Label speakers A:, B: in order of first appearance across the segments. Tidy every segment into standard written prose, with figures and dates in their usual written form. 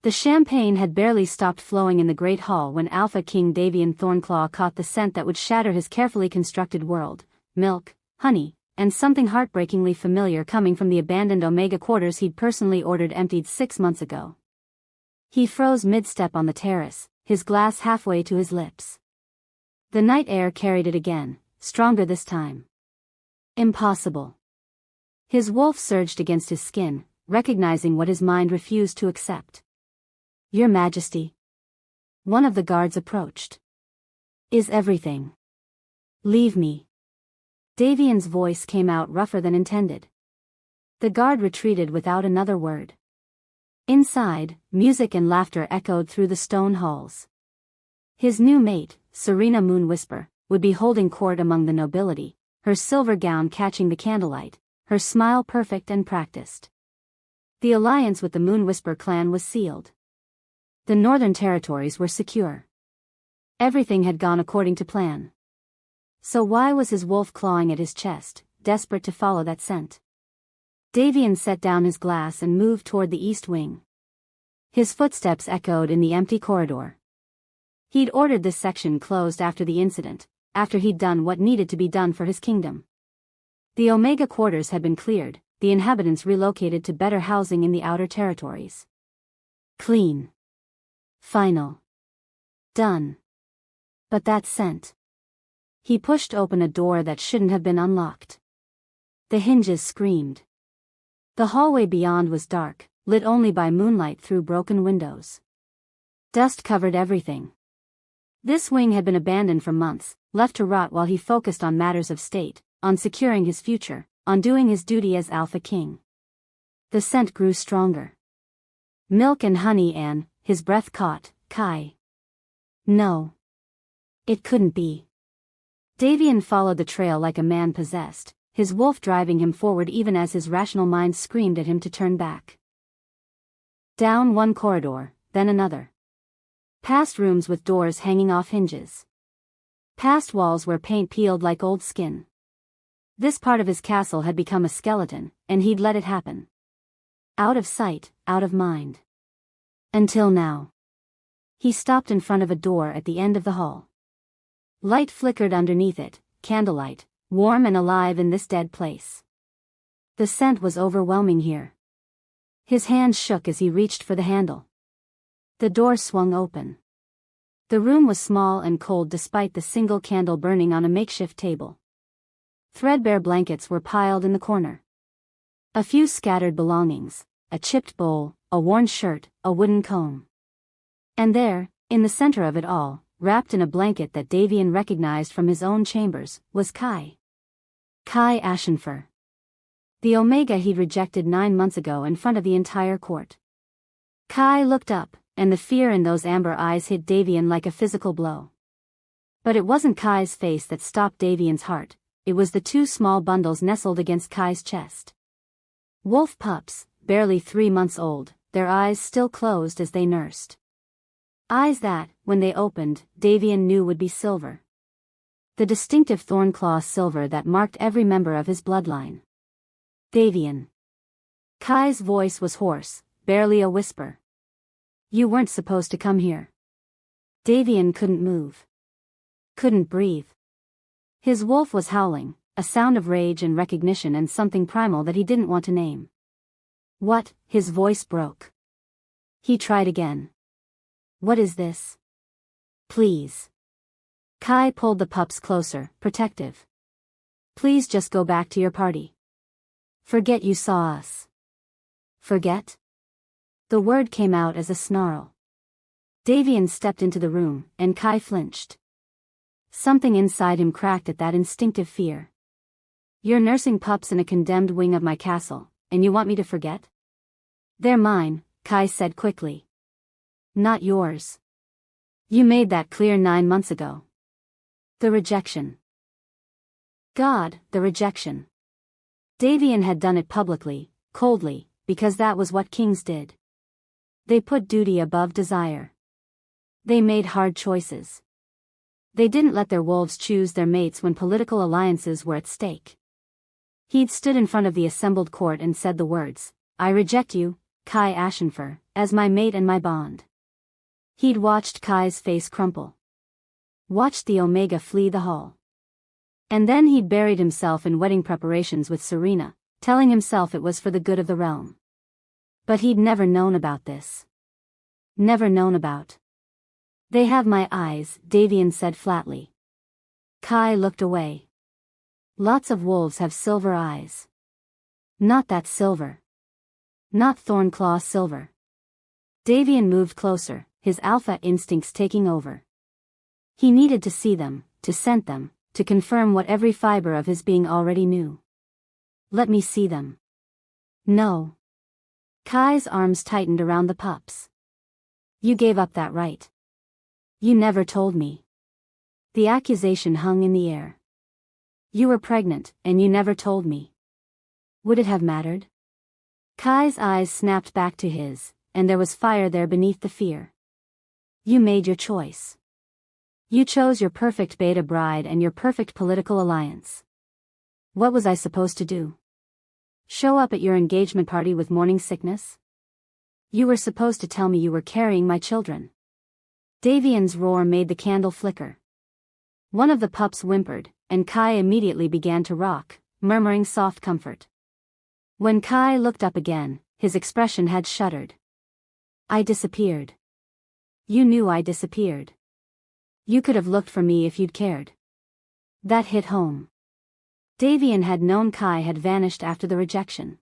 A: The champagne had barely stopped flowing in the great hall when Alpha King Davian Thornclaw caught the scent that would shatter his carefully constructed world: milk, honey, and something heartbreakingly familiar coming from the abandoned Omega quarters he'd personally ordered emptied 6 months ago. He froze mid-step on the terrace, his glass halfway to his lips. The night air carried it again, stronger this time. Impossible. His wolf surged against his skin, recognizing what his mind refused to accept. "Your Majesty." One of the guards approached. "Is everything?" "Leave me." Davian's voice came out rougher than intended. The guard retreated without another word. Inside, music and laughter echoed through the stone halls. His new mate, Serena Moonwhisper, would be holding court among the nobility, her silver gown catching the candlelight, her smile perfect and practiced. The alliance with the Moonwhisper clan was sealed. The northern territories were secure. Everything had gone according to plan. So why was his wolf clawing at his chest, desperate to follow that scent? Davian set down his glass and moved toward the east wing. His footsteps echoed in the empty corridor. He'd ordered this section closed after the incident, after he'd done what needed to be done for his kingdom. The Omega quarters had been cleared, the inhabitants relocated to better housing in the outer territories. Clean. Final. Done. But that scent. He pushed open a door that shouldn't have been unlocked. The hinges screamed. The hallway beyond was dark, lit only by moonlight through broken windows. Dust covered everything. This wing had been abandoned for months, left to rot while he focused on matters of state, on securing his future, on doing his duty as Alpha King. The scent grew stronger. Milk and honey and, his breath caught, Kai. No. It couldn't be. Davian followed the trail like a man possessed, his wolf driving him forward even as his rational mind screamed at him to turn back. Down one corridor, then another. Past rooms with doors hanging off hinges. Past walls where paint peeled like old skin. This part of his castle had become a skeleton, and he'd let it happen. Out of sight, out of mind. Until now. He stopped in front of a door at the end of the hall. Light flickered underneath it, candlelight, warm and alive in this dead place. The scent was overwhelming here. His hands shook as he reached for the handle. The door swung open. The room was small and cold despite the single candle burning on a makeshift table. Threadbare blankets were piled in the corner. A few scattered belongings, a chipped bowl, a worn shirt, a wooden comb. And there, in the center of it all, wrapped in a blanket that Davian recognized from his own chambers, was Kai. Kai Ashenfur. The Omega he'd rejected 9 months ago in front of the entire court. Kai looked up, and the fear in those amber eyes hit Davian like a physical blow. But it wasn't Kai's face that stopped Davian's heart, it was the 2 small bundles nestled against Kai's chest. Wolf pups, barely 3 months old, their eyes still closed as they nursed. Eyes that, when they opened, Davian knew would be silver. The distinctive thornclaw silver that marked every member of his bloodline. Davian. Kai's voice was hoarse, barely a whisper. "You weren't supposed to come here." Davian couldn't move. Couldn't breathe. His wolf was howling, a sound of rage and recognition and something primal that he didn't want to name. "What?" His voice broke. He tried again. "What is this? Please." Kai pulled the pups closer, protective. "Please just go back to your party. Forget you saw us." "Forget?" The word came out as a snarl. Davian stepped into the room, and Kai flinched. Something inside him cracked at that instinctive fear. "You're nursing pups in a condemned wing of my castle, and you want me to forget?" "They're mine," Kai said quickly. "Not yours. You made that clear 9 months ago." The rejection. God, the rejection. Davian had done it publicly, coldly, because that was what kings did. They put duty above desire. They made hard choices. They didn't let their wolves choose their mates when political alliances were at stake. He'd stood in front of the assembled court and said the words, "I reject you," Kai Ashenfur, as my mate and my bond. He'd watched Kai's face crumple. Watched the Omega flee the hall. And then he'd buried himself in wedding preparations with Serena, telling himself it was for the good of the realm. But he'd never known about this. Never known about. They have my eyes, Davian said flatly. Kai looked away. Lots of wolves have silver eyes. Not that silver. Not Thornclaw silver. Davian moved closer, his alpha instincts taking over. He needed to see them, to scent them, to confirm what every fiber of his being already knew. Let me see them. No. Kai's arms tightened around the pups. You gave up that right. You never told me. The accusation hung in the air. You were pregnant, and you never told me. Would it have mattered? Kai's eyes snapped back to his, and there was fire there beneath the fear. You made your choice. You chose your perfect beta bride and your perfect political alliance. What was I supposed to do? Show up at your engagement party with morning sickness? You were supposed to tell me you were carrying my children. Davian's roar made the candle flicker. One of the pups whimpered, and Kai immediately began to rock, murmuring soft comfort. When Kai looked up again, his expression had shuddered. I disappeared. You knew I disappeared. You could have looked for me if you'd cared. That hit home. Davian had known Kai had vanished after the rejection.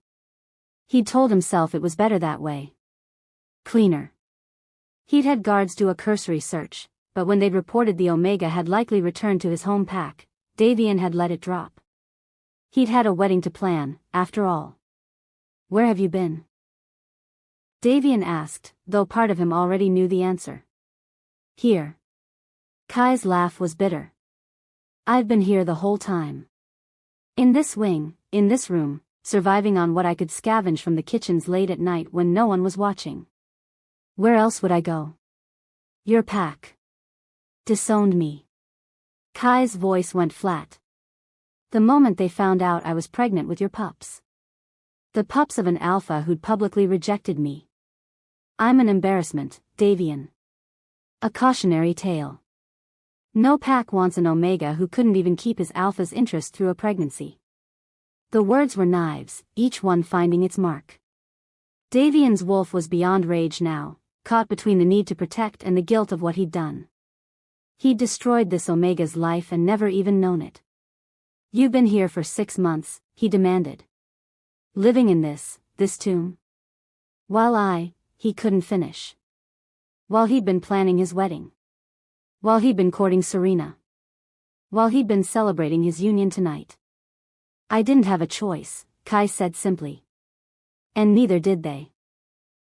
A: He'd told himself it was better that way. Cleaner. He'd had guards do a cursory search, but when they'd reported the Omega had likely returned to his home pack, Davian had let it drop. He'd had a wedding to plan, after all. Where have you been? Davian asked, though part of him already knew the answer. Here. Kai's laugh was bitter. I've been here the whole time. In this wing, in this room, surviving on what I could scavenge from the kitchens late at night when no one was watching. Where else would I go? Your pack disowned me. Kai's voice went flat. The moment they found out I was pregnant with your pups. The pups of an alpha who'd publicly rejected me. I'm an embarrassment, Davian. A cautionary tale. No pack wants an Omega who couldn't even keep his alpha's interest through a pregnancy. The words were knives, each one finding its mark. Davian's wolf was beyond rage now, caught between the need to protect and the guilt of what he'd done. He'd destroyed this Omega's life and never even known it. You've been here for 6 months, he demanded. Living in this tomb. While he couldn't finish. While he'd been planning his wedding. While he'd been courting Serena. While he'd been celebrating his union tonight. I didn't have a choice, Kai said simply. And neither did they.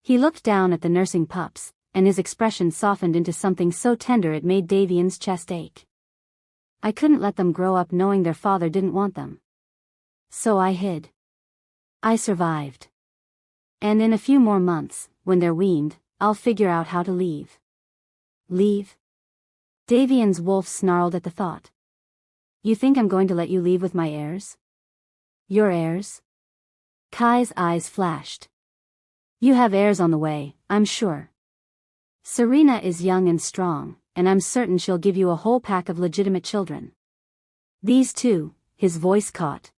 A: He looked down at the nursing pups, and his expression softened into something so tender it made Davian's chest ache. I couldn't let them grow up knowing their father didn't want them. So I hid. I survived. And in a few more months, when they're weaned, I'll figure out how to leave. Leave? Davian's wolf snarled at the thought. You think I'm going to let you leave with my heirs? Your heirs? Kai's eyes flashed. You have heirs on the way, I'm sure. Serena is young and strong, and I'm certain she'll give you a whole pack of legitimate children. These two, his voice caught.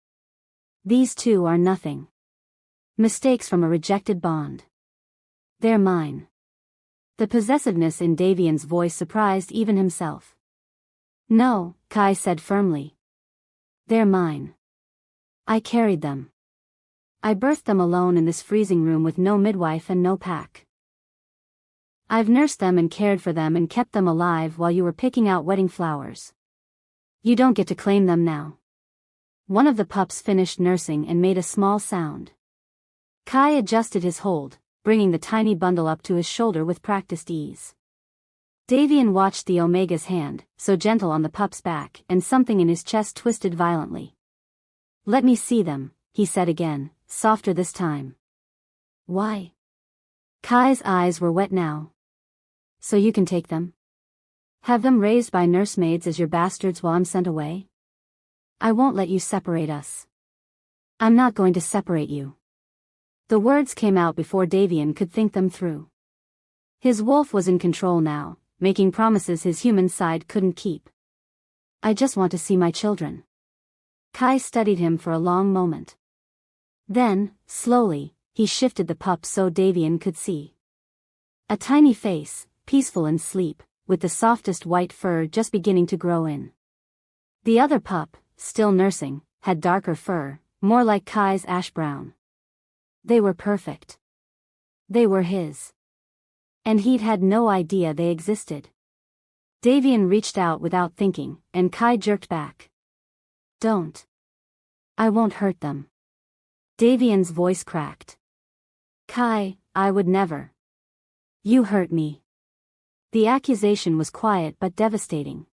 A: These two are nothing. Mistakes from a rejected bond. They're mine. The possessiveness in Davian's voice surprised even himself. No, Kai said firmly. They're mine. I carried them. I birthed them alone in this freezing room with no midwife and no pack. I've nursed them and cared for them and kept them alive while you were picking out wedding flowers. You don't get to claim them now. One of the pups finished nursing and made a small sound. Kai adjusted his hold, bringing the tiny bundle up to his shoulder with practiced ease. Davian watched the Omega's hand, so gentle on the pup's back, and something in his chest twisted violently. Let me see them, he said again, softer this time. Why? Kai's eyes were wet now. So you can take them? Have them raised by nursemaids as your bastards while I'm sent away? I won't let you separate us. I'm not going to separate you. The words came out before Davian could think them through. His wolf was in control now, making promises his human side couldn't keep. I just want to see my children. Kai studied him for a long moment. Then, slowly, he shifted the pup so Davian could see. A tiny face, peaceful in sleep, with the softest white fur just beginning to grow in. The other pup, still nursing, had darker fur, more like Kai's ash brown. They were perfect. They were his. And he'd had no idea they existed. Davian reached out without thinking, and Kai jerked back. Don't. I won't hurt them. Davian's voice cracked. Kai, I would never. You hurt me. The accusation was quiet but devastating.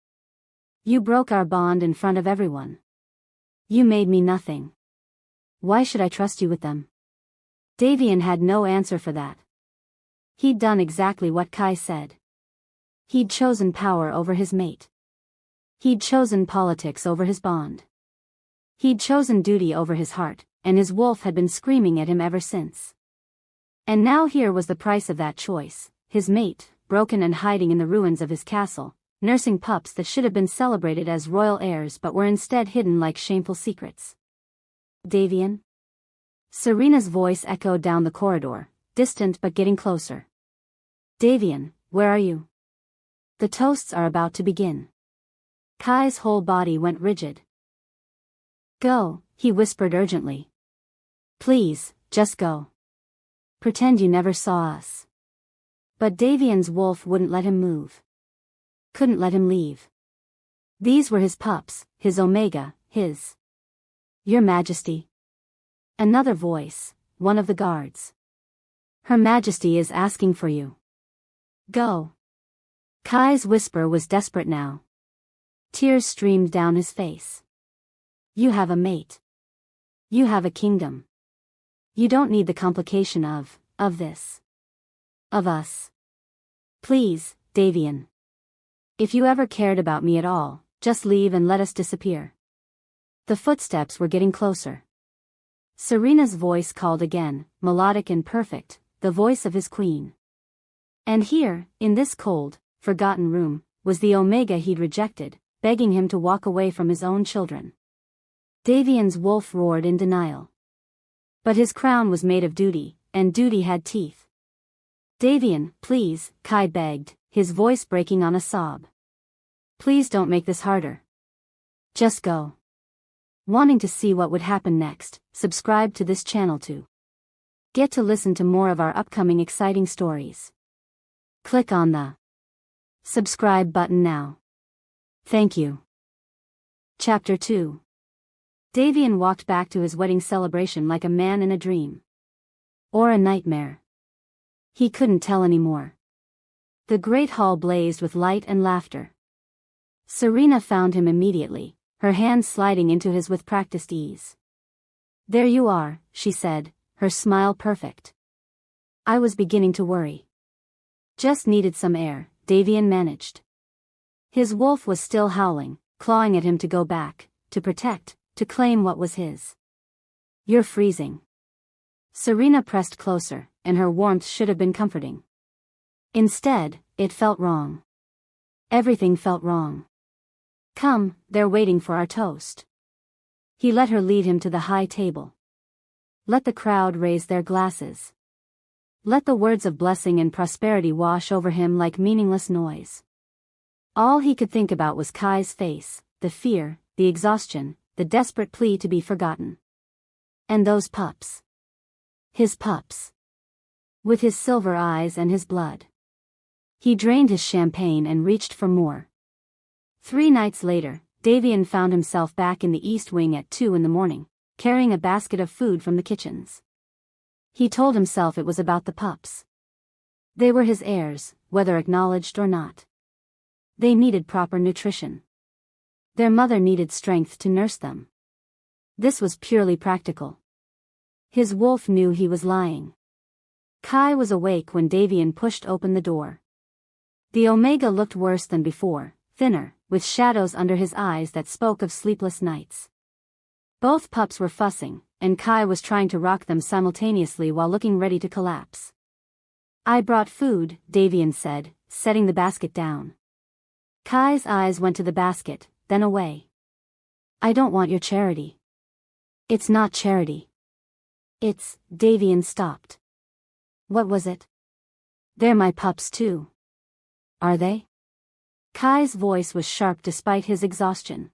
A: You broke our bond in front of everyone. You made me nothing. Why should I trust you with them? Davian had no answer for that. He'd done exactly what Kai said. He'd chosen power over his mate. He'd chosen politics over his bond. He'd chosen duty over his heart, and his wolf had been screaming at him ever since. And now here was the price of that choice, his mate, broken and hiding in the ruins of his castle, nursing pups that should have been celebrated as royal heirs but were instead hidden like shameful secrets. Davian? Serena's voice echoed down the corridor, distant but getting closer. Davian, where are you? The toasts are about to begin. Kai's whole body went rigid. Go, he whispered urgently. Please, just go. Pretend you never saw us. But Davian's wolf wouldn't let him move. Couldn't let him leave. These were his pups, his Omega, his. Your Majesty. Another voice, one of the guards. Her Majesty is asking for you. Go. Kai's whisper was desperate now. Tears streamed down his face. You have a mate. You have a kingdom. You don't need the complication of this. Of us. Please, Davian. If you ever cared about me at all, just leave and let us disappear. The footsteps were getting closer. Serena's voice called again, melodic and perfect, the voice of his queen. And here, in this cold, forgotten room, was the Omega he'd rejected, begging him to walk away from his own children. Davian's wolf roared in denial. But his crown was made of duty, and duty had teeth. Davian, please, Kai begged, his voice breaking on a sob. Please don't make this harder. Just go. Wanting to see what would happen next, subscribe to this channel to get to listen to more of our upcoming exciting stories. Click on the subscribe button now. Thank you. Chapter 2. Davian walked back to his wedding celebration like a man in a dream. Or a nightmare. He couldn't tell anymore. The great hall blazed with light and laughter. Serena found him immediately, her hands sliding into his with practiced ease. There you are, she said, her smile perfect. I was beginning to worry. Just needed some air, Davian managed. His wolf was still howling, clawing at him to go back, to protect, to claim what was his. You're freezing. Serena pressed closer, and her warmth should have been comforting. Instead, it felt wrong. Everything felt wrong. Come, they're waiting for our toast. He let her lead him to the high table. Let the crowd raise their glasses. Let the words of blessing and prosperity wash over him like meaningless noise. All he could think about was Kai's face, the fear, the exhaustion, the desperate plea to be forgotten. And those pups. His pups. With his silver eyes and his blood. He drained his champagne and reached for more. 3 nights later, Davian found himself back in the East Wing at 2 a.m, carrying a basket of food from the kitchens. He told himself it was about the pups. They were his heirs, whether acknowledged or not. They needed proper nutrition. Their mother needed strength to nurse them. This was purely practical. His wolf knew he was lying. Kai was awake when Davian pushed open the door. The Omega looked worse than before, thinner, with shadows under his eyes that spoke of sleepless nights. Both pups were fussing, and Kai was trying to rock them simultaneously while looking ready to collapse. I brought food, Davian said, setting the basket down. Kai's eyes went to the basket, then away. I don't want your charity. It's not charity. It's, Davian stopped. What was it? They're my pups too. Are they? Kai's voice was sharp despite his exhaustion.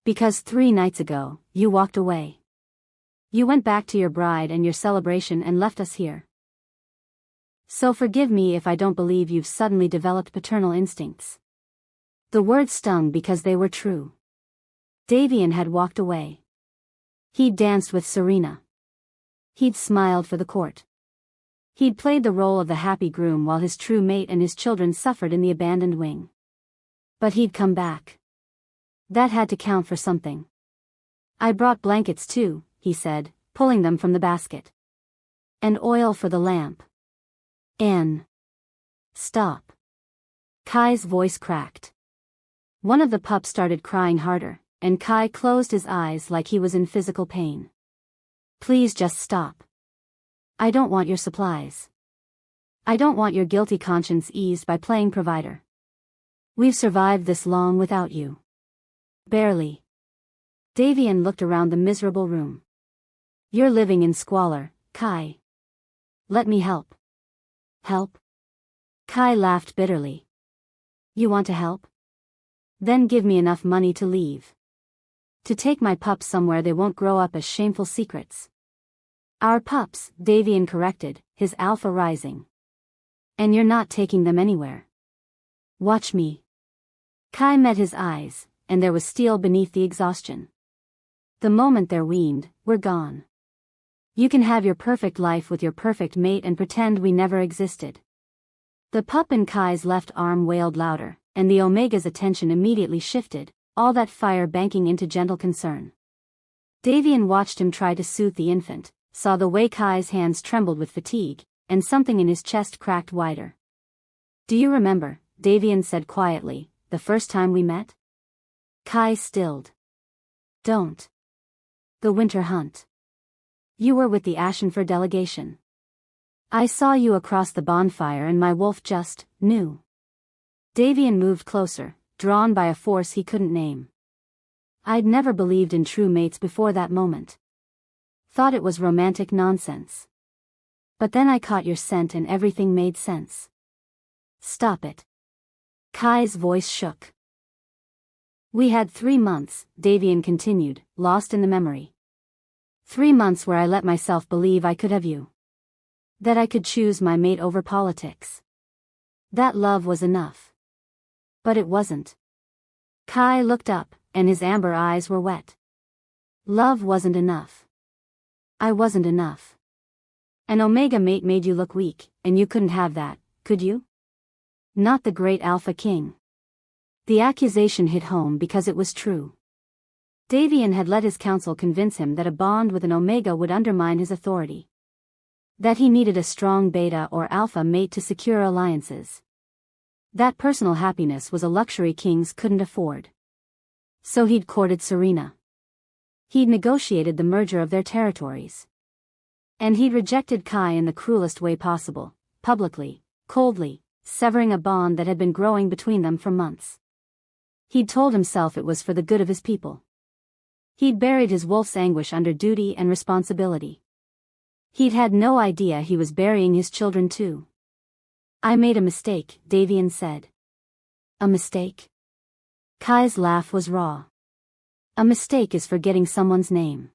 A: Because 3 nights ago, you walked away. You went back to your bride and your celebration and left us here. So forgive me if I don't believe you've suddenly developed paternal instincts. The words stung because they were true. Davian had walked away. He'd danced with Serena. He'd smiled for the court. He'd played the role of the happy groom while his true mate and his children suffered in the abandoned wing. But he'd come back. That had to count for something. I brought blankets too, he said, pulling them from the basket. And oil for the lamp. Anne. Stop. Kai's voice cracked. One of the pups started crying harder, and Kai closed his eyes like he was in physical pain. Please just stop. I don't want your supplies. I don't want your guilty conscience eased by playing provider. We've survived this long without you. Barely. Davian looked around the miserable room. You're living in squalor, Kai. Let me help. Help? Kai laughed bitterly. You want to help? Then give me enough money to leave. To take my pups somewhere they won't grow up as shameful secrets. Our pups, Davian corrected, his alpha rising. And you're not taking them anywhere. Watch me. Kai met his eyes, and there was steel beneath the exhaustion. The moment they're weaned, we're gone. You can have your perfect life with your perfect mate and pretend we never existed. The pup in Kai's left arm wailed louder, and the Omega's attention immediately shifted, all that fire banking into gentle concern. Davian watched him try to soothe the infant, saw the way Kai's hands trembled with fatigue, and something in his chest cracked wider. Do you remember, Davian said quietly, the first time we met? Kai stilled. Don't. The winter hunt. You were with the Ashenford delegation. I saw you across the bonfire and my wolf just knew. Davian moved closer, drawn by a force he couldn't name. I'd never believed in true mates before that moment. Thought it was romantic nonsense. But then I caught your scent and everything made sense. Stop it. Kai's voice shook. We had 3 months, Davian continued, lost in the memory. 3 months where I let myself believe I could have you. That I could choose my mate over politics. That love was enough. But it wasn't. Kai looked up, and his amber eyes were wet. Love wasn't enough. I wasn't enough. An Omega mate made you look weak, and you couldn't have that, could you? Not the great Alpha King. The accusation hit home because it was true. Davian had let his counsel convince him that a bond with an Omega would undermine his authority. That he needed a strong Beta or Alpha mate to secure alliances. That personal happiness was a luxury kings couldn't afford. So he'd courted Serena. He'd negotiated the merger of their territories. And he'd rejected Kai in the cruelest way possible, publicly, coldly, severing a bond that had been growing between them for months. He'd told himself it was for the good of his people. He'd buried his wolf's anguish under duty and responsibility. He'd had no idea he was burying his children too. I made a mistake, Davian said. A mistake? Kai's laugh was raw. A mistake is forgetting someone's name.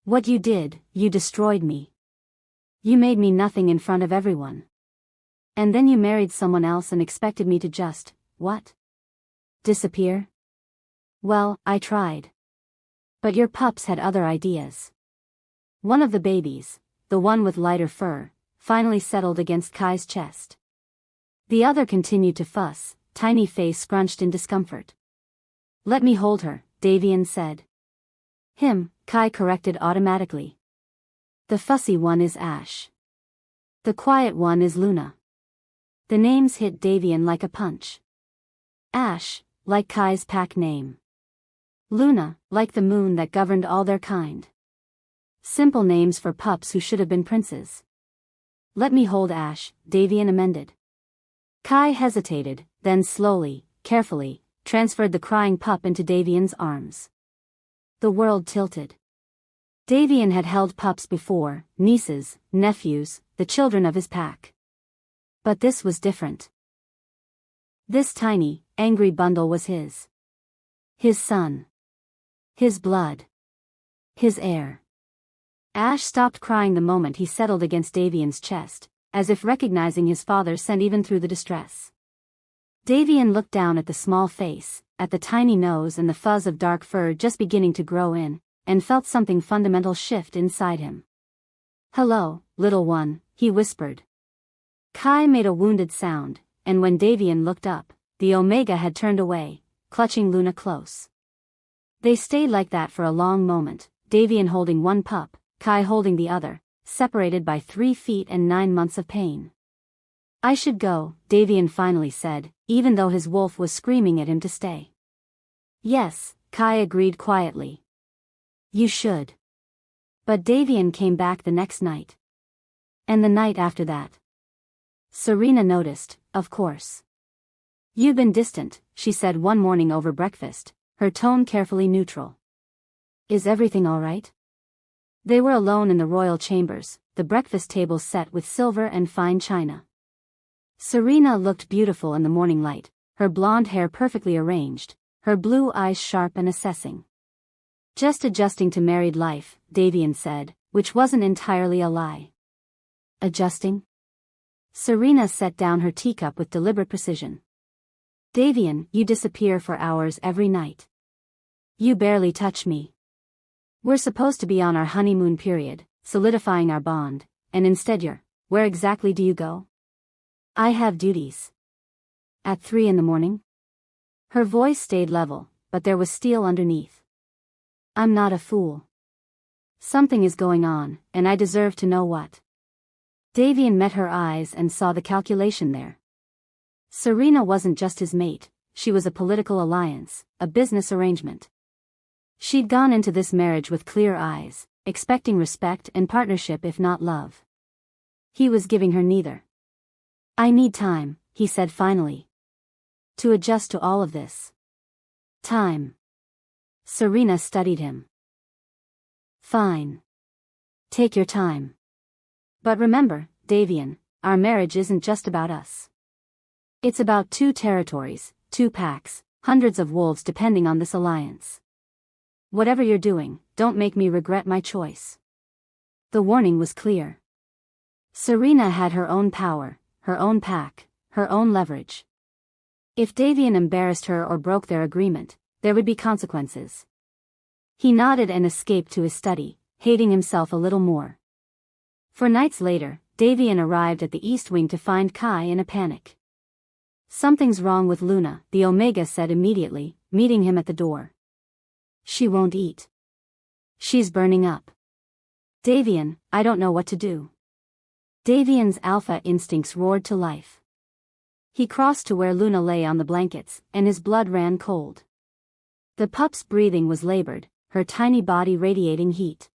A: What you did, you destroyed me. You made me nothing in front of everyone. And then you married someone else and expected me to just, what? Disappear? Well, I tried. But your pups had other ideas. One of the babies, the one with lighter fur, finally settled against Kai's chest. The other continued to fuss, tiny face scrunched in discomfort. Let me hold her, Davian said. Him, Kai corrected automatically. The fussy one is Ash. The quiet one is Luna. The names hit Davian like a punch. Ash, like Kai's pack name. Luna, like the moon that governed all their kind. Simple names for pups who should have been princes. Let me hold Ash, Davian amended. Kai hesitated, then slowly, carefully, transferred the crying pup into Davian's arms. The world tilted. Davian had held pups before, nieces, nephews, the children of his pack. But this was different. This tiny, angry bundle was his. His son. His blood. His heir. Ash stopped crying the moment he settled against Davian's chest, as if recognizing his father's scent even through the distress. Davian looked down at the small face, at the tiny nose and the fuzz of dark fur just beginning to grow in, and felt something fundamental shift inside him. "Hello, little one," he whispered. Kai made a wounded sound, and when Davian looked up, the Omega had turned away, clutching Luna close. They stayed like that for a long moment, Davian holding one pup, Kai holding the other, separated by 3 feet and 9 months of pain. "I should go," Davian finally said, even though his wolf was screaming at him to stay. "Yes," Kai agreed quietly. "You should." But Davian came back the next night. And the night after that. Serena noticed, of course. "You've been distant," she said one morning over breakfast, her tone carefully neutral. "Is everything all right?" They were alone in the royal chambers, the breakfast table set with silver and fine china. Serena looked beautiful in the morning light, her blonde hair perfectly arranged, her blue eyes sharp and assessing. "Just adjusting to married life," Davian said, which wasn't entirely a lie. "Adjusting?" Serena set down her teacup with deliberate precision. "Davian, you disappear for hours every night. You barely touch me. We're supposed to be on our honeymoon period, solidifying our bond, and instead where exactly do you go?" "I have duties." "At 3 in the morning?" Her voice stayed level, but there was steel underneath. "I'm not a fool. Something is going on, and I deserve to know what." Davian met her eyes and saw the calculation there. Serena wasn't just his mate, she was a political alliance, a business arrangement. She'd gone into this marriage with clear eyes, expecting respect and partnership if not love. He was giving her neither. "I need time," he said finally. "To adjust to all of this." "Time." Serena studied him. "Fine. Take your time. But remember, Davian, our marriage isn't just about us. It's about 2 territories, 2 packs, hundreds of wolves depending on this alliance. Whatever you're doing, don't make me regret my choice." The warning was clear. Serena had her own power, her own pack, her own leverage. If Davian embarrassed her or broke their agreement, there would be consequences. He nodded and escaped to his study, hating himself a little more. For nights later, Davian arrived at the East Wing to find Kai in a panic. "Something's wrong with Luna," the Omega said immediately, meeting him at the door. "She won't eat. She's burning up." "Davian, I don't know what to do." Davian's alpha instincts roared to life. He crossed to where Luna lay on the blankets, and his blood ran cold. The pup's breathing was labored, her tiny body radiating heat.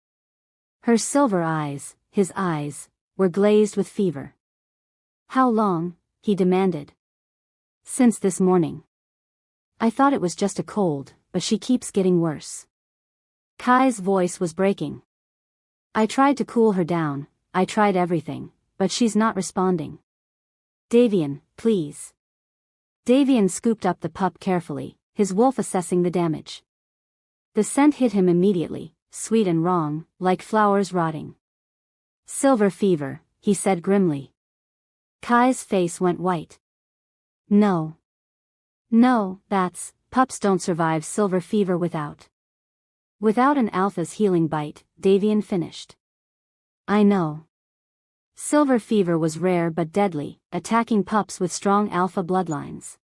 A: Her silver eyes, his eyes, were glazed with fever. "How long?" he demanded. "Since this morning. I thought it was just a cold, but she keeps getting worse." Kai's voice was breaking. "I tried to cool her down, I tried everything, but she's not responding. Davian, please." Davian scooped up the pup carefully, his wolf assessing the damage. The scent hit him immediately, sweet and wrong, like flowers rotting. "Silver fever," he said grimly. Kai's face went white. No. No, pups don't survive silver fever without an alpha's healing bite," Davian finished. "I know. Silver fever was rare but deadly, attacking pups with strong alpha bloodlines.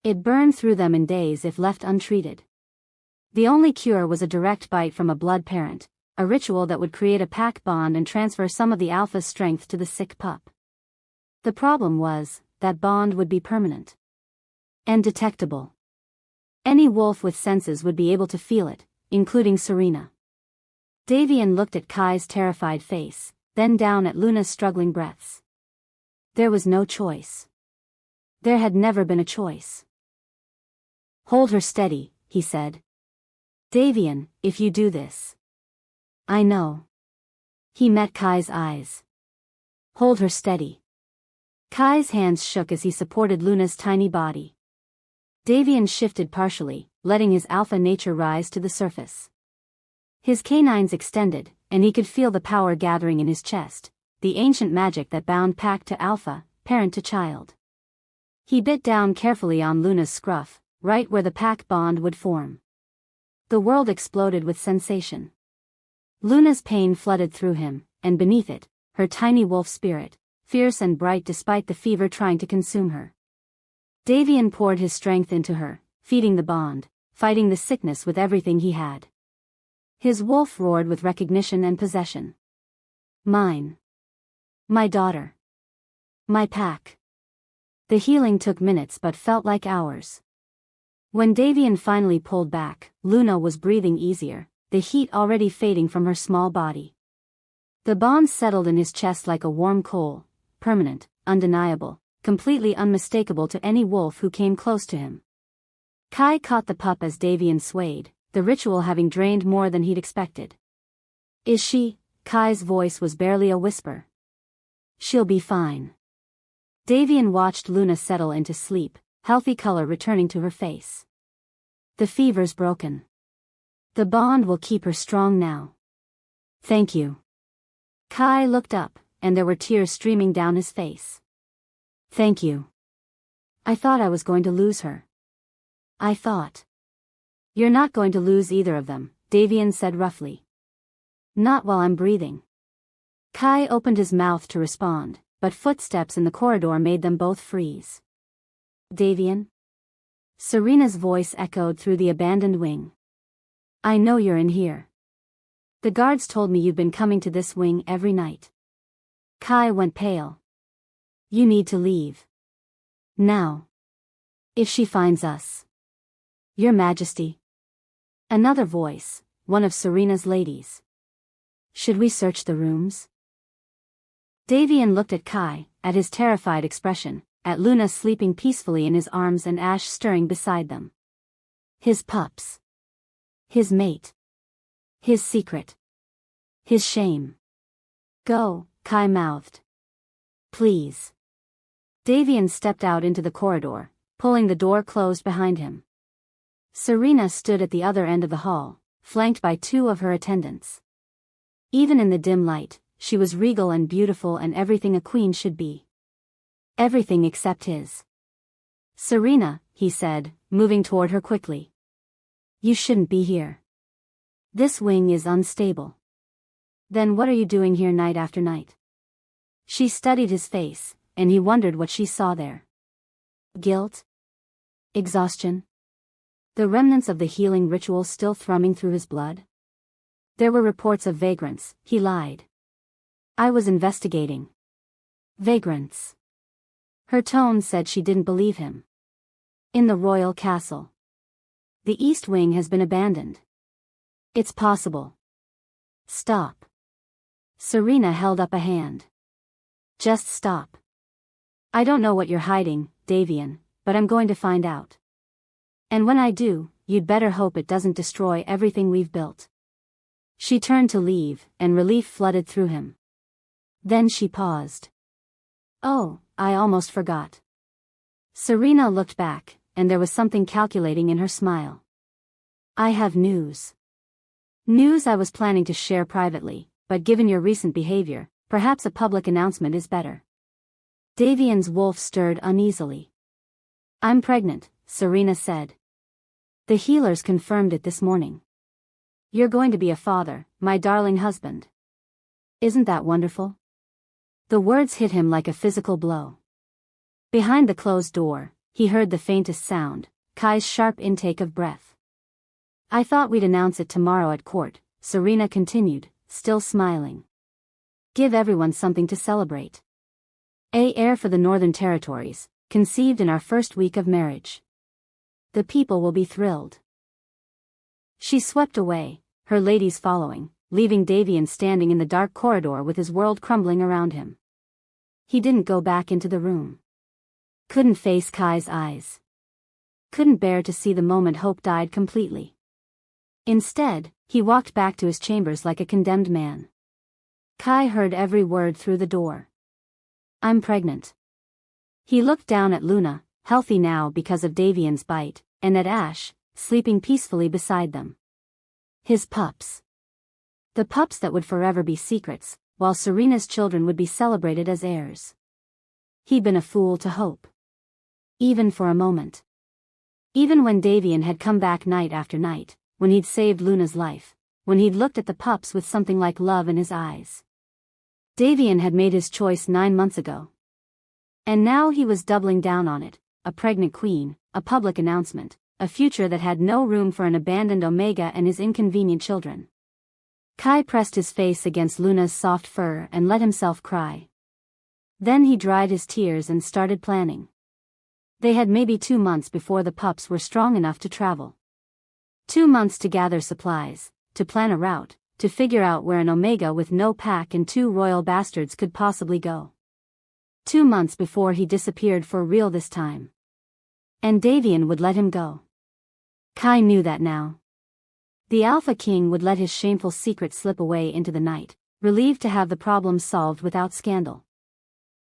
A: It burned through them in days if left untreated. The only cure was a direct bite from a blood parent, a ritual that would create a pack bond and transfer some of the alpha's strength to the sick pup. The problem was, that bond would be permanent. And detectable. Any wolf with senses would be able to feel it, including Serena. Davian looked at Kai's terrified face, then down at Luna's struggling breaths. There was no choice. There had never been a choice. Hold her steady, he said. Davian, if you do this. I know. He met Kai's eyes. Hold her steady. Kai's hands shook as he supported Luna's tiny body. Davian shifted partially, letting his alpha nature rise to the surface. His canines extended, and he could feel the power gathering in his chest, the ancient magic that bound pack to alpha, parent to child. He bit down carefully on Luna's scruff, right where the pack bond would form. The world exploded with sensation. Luna's pain flooded through him, and beneath it, her tiny wolf spirit, fierce and bright despite the fever trying to consume her. Davian poured his strength into her, feeding the bond, fighting the sickness with everything he had. His wolf roared with recognition and possession. Mine. My daughter. My pack. The healing took minutes but felt like hours. When Davian finally pulled back, Luna was breathing easier, the heat already fading from her small body. The bond settled in his chest like a warm coal, permanent, undeniable, completely unmistakable to any wolf who came close to him. Kai caught the pup as Davian swayed, the ritual having drained more than he'd expected. Is she? Kai's voice was barely a whisper. She'll be fine. Davian watched Luna settle into sleep, healthy color returning to her face. The fever's broken. The bond will keep her strong now. Thank you. Kai looked up, and there were tears streaming down his face. Thank you. I thought I was going to lose her. I thought. You're not going to lose either of them, Davian said roughly. Not while I'm breathing. Kai opened his mouth to respond, but footsteps in the corridor made them both freeze. Davian? Serena's voice echoed through the abandoned wing. I know you're in here. The guards told me you've been coming to this wing every night. Kai went pale. You need to leave. Now. If she finds us. Your Majesty. Another voice, one of Serena's ladies. Should we search the rooms? Davian looked at Kai, at his terrified expression, at Luna sleeping peacefully in his arms and Ash stirring beside them. His pups. His mate. His secret. His shame. Go, Kai mouthed. Please. Davian stepped out into the corridor, pulling the door closed behind him. Serena stood at the other end of the hall, flanked by two of her attendants. Even in the dim light, she was regal and beautiful and everything a queen should be. Everything except his. Serena, he said, moving toward her quickly. You shouldn't be here. This wing is unstable. Then what are you doing here night after night? She studied his face, and he wondered what she saw there. Guilt? Exhaustion? The remnants of the healing ritual still thrumming through his blood? There were reports of vagrants, he lied. I was investigating. Vagrants. Her tone said she didn't believe him. In the royal castle. The east wing has been abandoned. It's possible. Stop. Serena held up a hand. Just stop. I don't know what you're hiding, Davian, but I'm going to find out. And when I do, you'd better hope it doesn't destroy everything we've built. She turned to leave, and relief flooded through him. Then she paused. Oh, I almost forgot. Serena looked back, and there was something calculating in her smile. I have news. News I was planning to share privately, but given your recent behavior, perhaps a public announcement is better. Davian's wolf stirred uneasily. I'm pregnant, Serena said. The healers confirmed it this morning. You're going to be a father, my darling husband. Isn't that wonderful? The words hit him like a physical blow. Behind the closed door, he heard the faintest sound, Kai's sharp intake of breath. I thought we'd announce it tomorrow at court, Serena continued, still smiling. Give everyone something to celebrate. A heir for the Northern Territories, conceived in our first week of marriage. The people will be thrilled. She swept away, her ladies following, leaving Davian standing in the dark corridor with his world crumbling around him. He didn't go back into the room. Couldn't face Kai's eyes. Couldn't bear to see the moment hope died completely. Instead, he walked back to his chambers like a condemned man. Kai heard every word through the door. "I'm pregnant." He looked down at Luna, healthy now because of Davian's bite, and at Ash, sleeping peacefully beside them. His pups. The pups that would forever be secrets, while Serena's children would be celebrated as heirs. He'd been a fool to hope. Even for a moment. Even when Davian had come back night after night, when he'd saved Luna's life, when he'd looked at the pups with something like love in his eyes. Davian had made his choice 9 months ago. And now he was doubling down on it, a pregnant queen, a public announcement, a future that had no room for an abandoned Omega and his inconvenient children. Kai pressed his face against Luna's soft fur and let himself cry. Then he dried his tears and started planning. They had maybe 2 months before the pups were strong enough to travel. 2 months to gather supplies, to plan a route, to figure out where an Omega with no pack and 2 royal bastards could possibly go. 2 months before he disappeared for real this time. And Davian would let him go. Kai knew that now. The Alpha King would let his shameful secret slip away into the night, relieved to have the problem solved without scandal.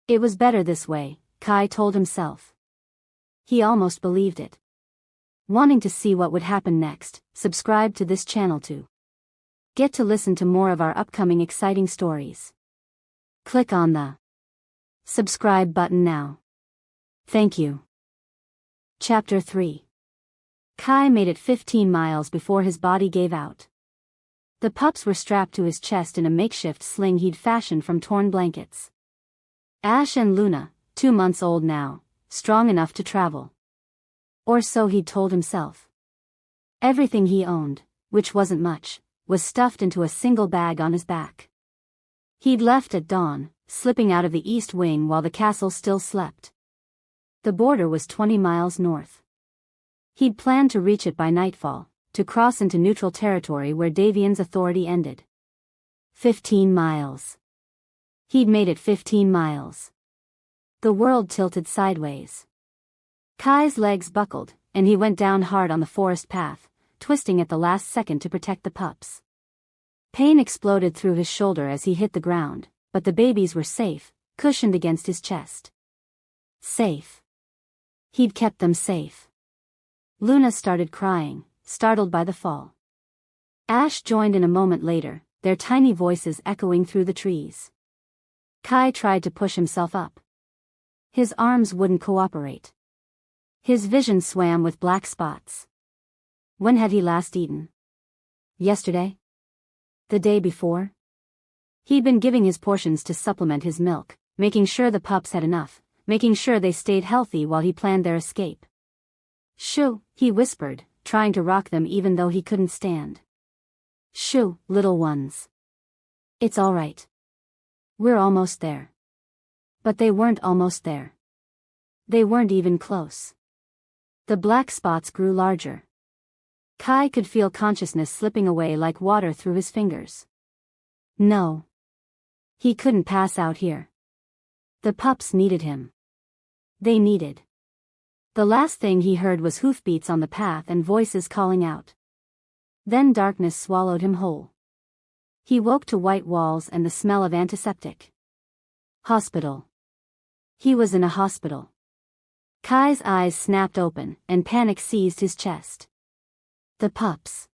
A: It was better this way, Kai told himself. He almost believed it. Wanting to see what would happen next, subscribe to this channel to get to listen to more of our upcoming exciting stories. Click on the subscribe button now. Thank you. Chapter 3. Kai made it 15 miles before his body gave out. The pups were strapped to his chest in a makeshift sling he'd fashioned from torn blankets. Ash and Luna, 2 months old now, strong enough to travel. Or so he'd told himself. Everything he owned, which wasn't much, was stuffed into a single bag on his back. He'd left at dawn, slipping out of the east wing while the castle still slept. The border was 20 miles north. He'd planned to reach it by nightfall, to cross into neutral territory where Davian's authority ended. 15 miles. He'd made it 15 miles. The world tilted sideways. Kai's legs buckled, and he went down hard on the forest path, twisting at the last second to protect the pups. Pain exploded through his shoulder as he hit the ground, but the babies were safe, cushioned against his chest. Safe. He'd kept them safe. Luna started crying, startled by the fall. Ash joined in a moment later, their tiny voices echoing through the trees. Kai tried to push himself up. His arms wouldn't cooperate. His vision swam with black spots. When had he last eaten? Yesterday? The day before? He'd been giving his portions to supplement his milk, making sure the pups had enough, making sure they stayed healthy while he planned their escape. "Shoo," he whispered, trying to rock them even though he couldn't stand. "Shoo, little ones. It's all right. We're almost there." But they weren't almost there. They weren't even close. The black spots grew larger. Kai could feel consciousness slipping away like water through his fingers. No. He couldn't pass out here. The pups needed him. They needed. The last thing he heard was hoofbeats on the path and voices calling out. Then darkness swallowed him whole. He woke to white walls and the smell of antiseptic. Hospital. He was in a hospital. Kai's eyes snapped open, and panic seized his chest. The pups.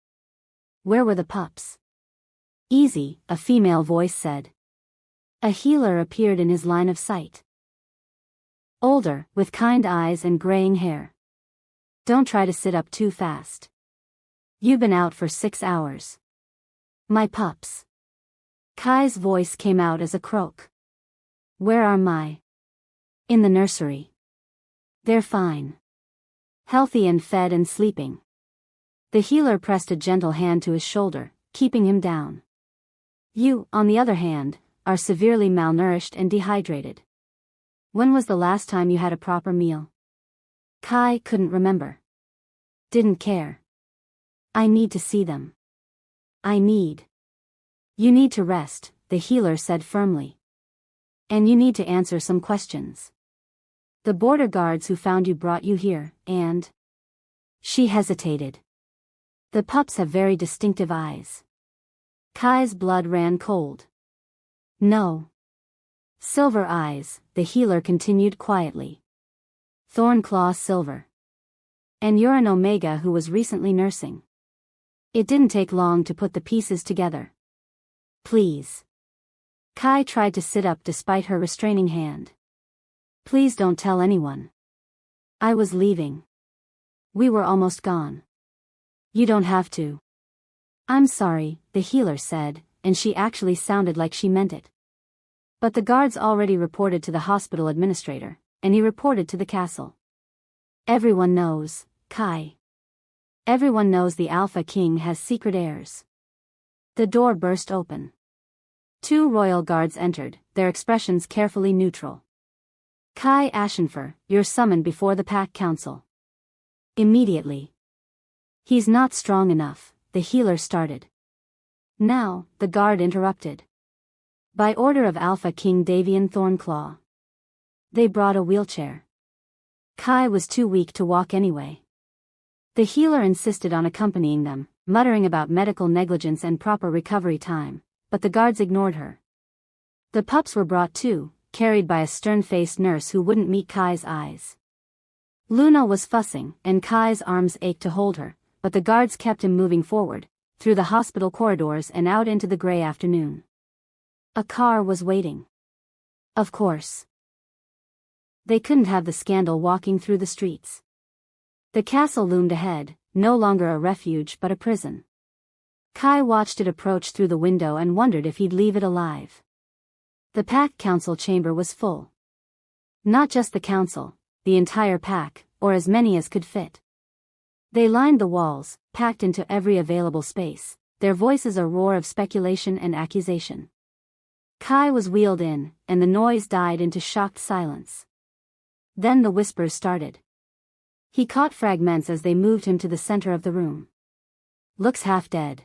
A: Where were the pups? "Easy," a female voice said. A healer appeared in his line of sight. Older, with kind eyes and graying hair. "Don't try to sit up too fast. You've been out for 6 hours. My pups." Kai's voice came out as a croak. "Where are my?" "In the nursery. They're fine. Healthy and fed and sleeping." The healer pressed a gentle hand to his shoulder, keeping him down. "You, on the other hand, are severely malnourished and dehydrated. When was the last time you had a proper meal?" Kai couldn't remember. Didn't care. "I need to see them. I need." You need to rest, the healer said firmly. And you need to answer some questions. The border guards who found you brought you here, and... She hesitated. The pups have very distinctive eyes. Kai's blood ran cold. No. Silver eyes, the healer continued quietly. Thornclaw silver. And you're an Omega who was recently nursing. It didn't take long to put the pieces together. Please. Kai tried to sit up despite her restraining hand. Please don't tell anyone. I was leaving. We were almost gone. You don't have to. I'm sorry, the healer said, and she actually sounded like she meant it. But the guards already reported to the hospital administrator, and he reported to the castle. Everyone knows, Kai. Everyone knows the Alpha King has secret heirs. The door burst open. 2 royal guards entered, their expressions carefully neutral. Kai Ashenfer, you're summoned before the Pack Council. Immediately. He's not strong enough, the healer started. Now, the guard interrupted. By order of Alpha King Davian Thornclaw. They brought a wheelchair. Kai was too weak to walk anyway. The healer insisted on accompanying them, muttering about medical negligence and proper recovery time, but the guards ignored her. The pups were brought too, carried by a stern-faced nurse who wouldn't meet Kai's eyes. Luna was fussing, and Kai's arms ached to hold her, but the guards kept him moving forward, through the hospital corridors and out into the gray afternoon. A car was waiting. Of course. They couldn't have the scandal walking through the streets. The castle loomed ahead, no longer a refuge but a prison. Kai watched it approach through the window and wondered if he'd leave it alive. The Pack Council chamber was full. Not just the council, the entire pack, or as many as could fit. They lined the walls, packed into every available space, their voices a roar of speculation and accusation. Kai was wheeled in, and the noise died into shocked silence. Then the whispers started. He caught fragments as they moved him to the center of the room. Looks half dead.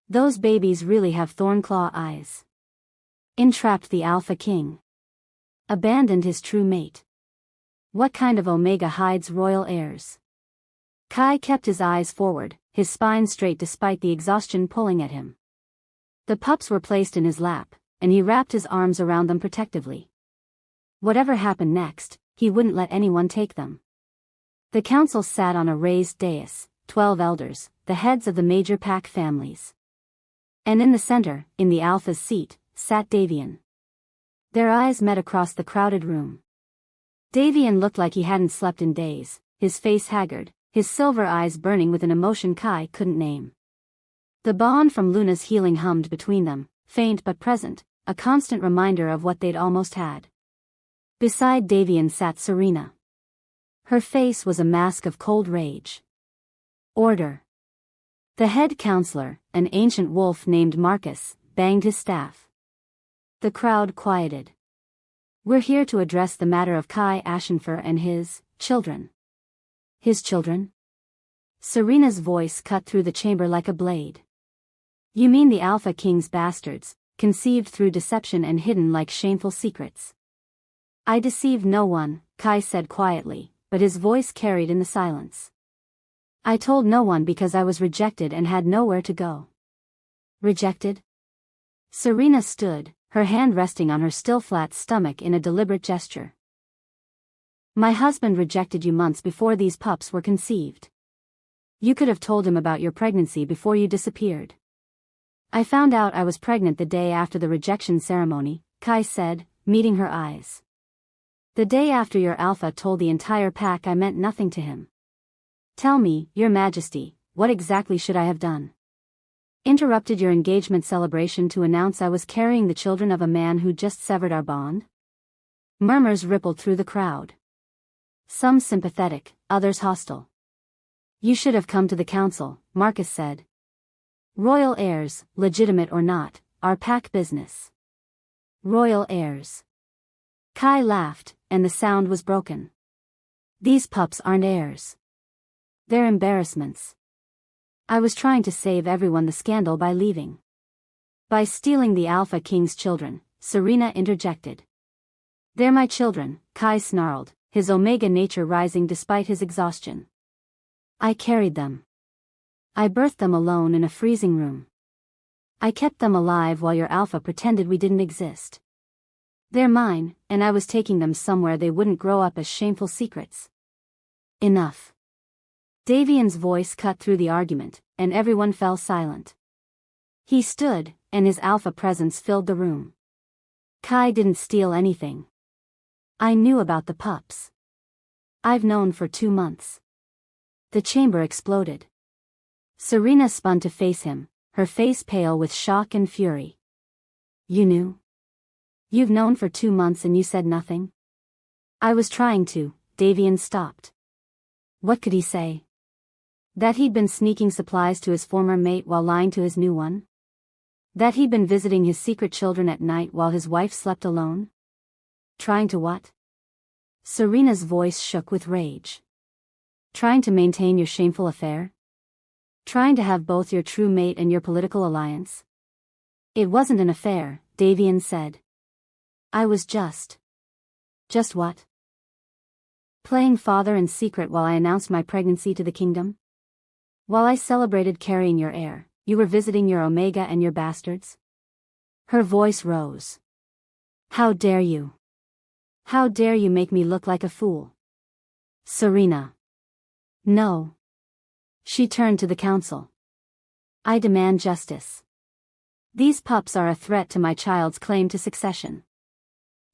A: Those babies really have Thornclaw eyes. Entrapped the Alpha King. Abandoned his true mate. What kind of Omega hides royal heirs? Kai kept his eyes forward, his spine straight despite the exhaustion pulling at him. The pups were placed in his lap, and he wrapped his arms around them protectively. Whatever happened next, he wouldn't let anyone take them. The council sat on a raised dais, 12 elders, the heads of the major pack families. And in the center, in the Alpha's seat, sat Davian. Their eyes met across the crowded room. Davian looked like he hadn't slept in days, his face haggard, his silver eyes burning with an emotion Kai couldn't name. The bond from Luna's healing hummed between them, faint but present, a constant reminder of what they'd almost had. Beside Davian sat Serena. Her face was a mask of cold rage. Order. The head counselor, an ancient wolf named Marcus, banged his staff. The crowd quieted. We're here to address the matter of Kai Ashenfer and his children. His children? Serena's voice cut through the chamber like a blade. You mean the Alpha King's bastards, conceived through deception and hidden like shameful secrets? I deceived no one, Kai said quietly, but his voice carried in the silence. I told no one because I was rejected and had nowhere to go. Rejected? Serena stood, her hand resting on her still flat stomach in a deliberate gesture. My husband rejected you months before these pups were conceived. You could have told him about your pregnancy before you disappeared. I found out I was pregnant the day after the rejection ceremony, Kai said, meeting her eyes. The day after your Alpha told the entire pack I meant nothing to him. Tell me, Your Majesty, what exactly should I have done? Interrupted your engagement celebration to announce I was carrying the children of a man who just severed our bond? Murmurs rippled through the crowd. Some sympathetic, others hostile. You should have come to the council, Marcus said. Royal heirs, legitimate or not, are pack business. Royal heirs. Kai laughed, and the sound was broken. These pups aren't heirs. They're embarrassments. I was trying to save everyone the scandal by leaving. By stealing the Alpha King's children, Serena interjected. They're my children, Kai snarled, his Omega nature rising despite his exhaustion. I carried them. I birthed them alone in a freezing room. I kept them alive while your Alpha pretended we didn't exist. They're mine, and I was taking them somewhere they wouldn't grow up as shameful secrets. Enough. Davian's voice cut through the argument, and everyone fell silent. He stood, and his Alpha presence filled the room. Kai didn't steal anything. I knew about the pups. I've known for 2 months. The chamber exploded. Serena spun to face him, her face pale with shock and fury. You knew? You've known for 2 months and you said nothing? I was trying to. Davian stopped. What could he say? That he'd been sneaking supplies to his former mate while lying to his new one? That he'd been visiting his secret children at night while his wife slept alone? Trying to what? Serena's voice shook with rage. Trying to maintain your shameful affair? Trying to have both your true mate and your political alliance? It wasn't an affair, Davian said. I was just. Just what? Playing father in secret while I announced my pregnancy to the kingdom? While I celebrated carrying your heir, you were visiting your Omega and your bastards? Her voice rose. How dare you? How dare you make me look like a fool? Serena. No. She turned to the council. I demand justice. These pups are a threat to my child's claim to succession.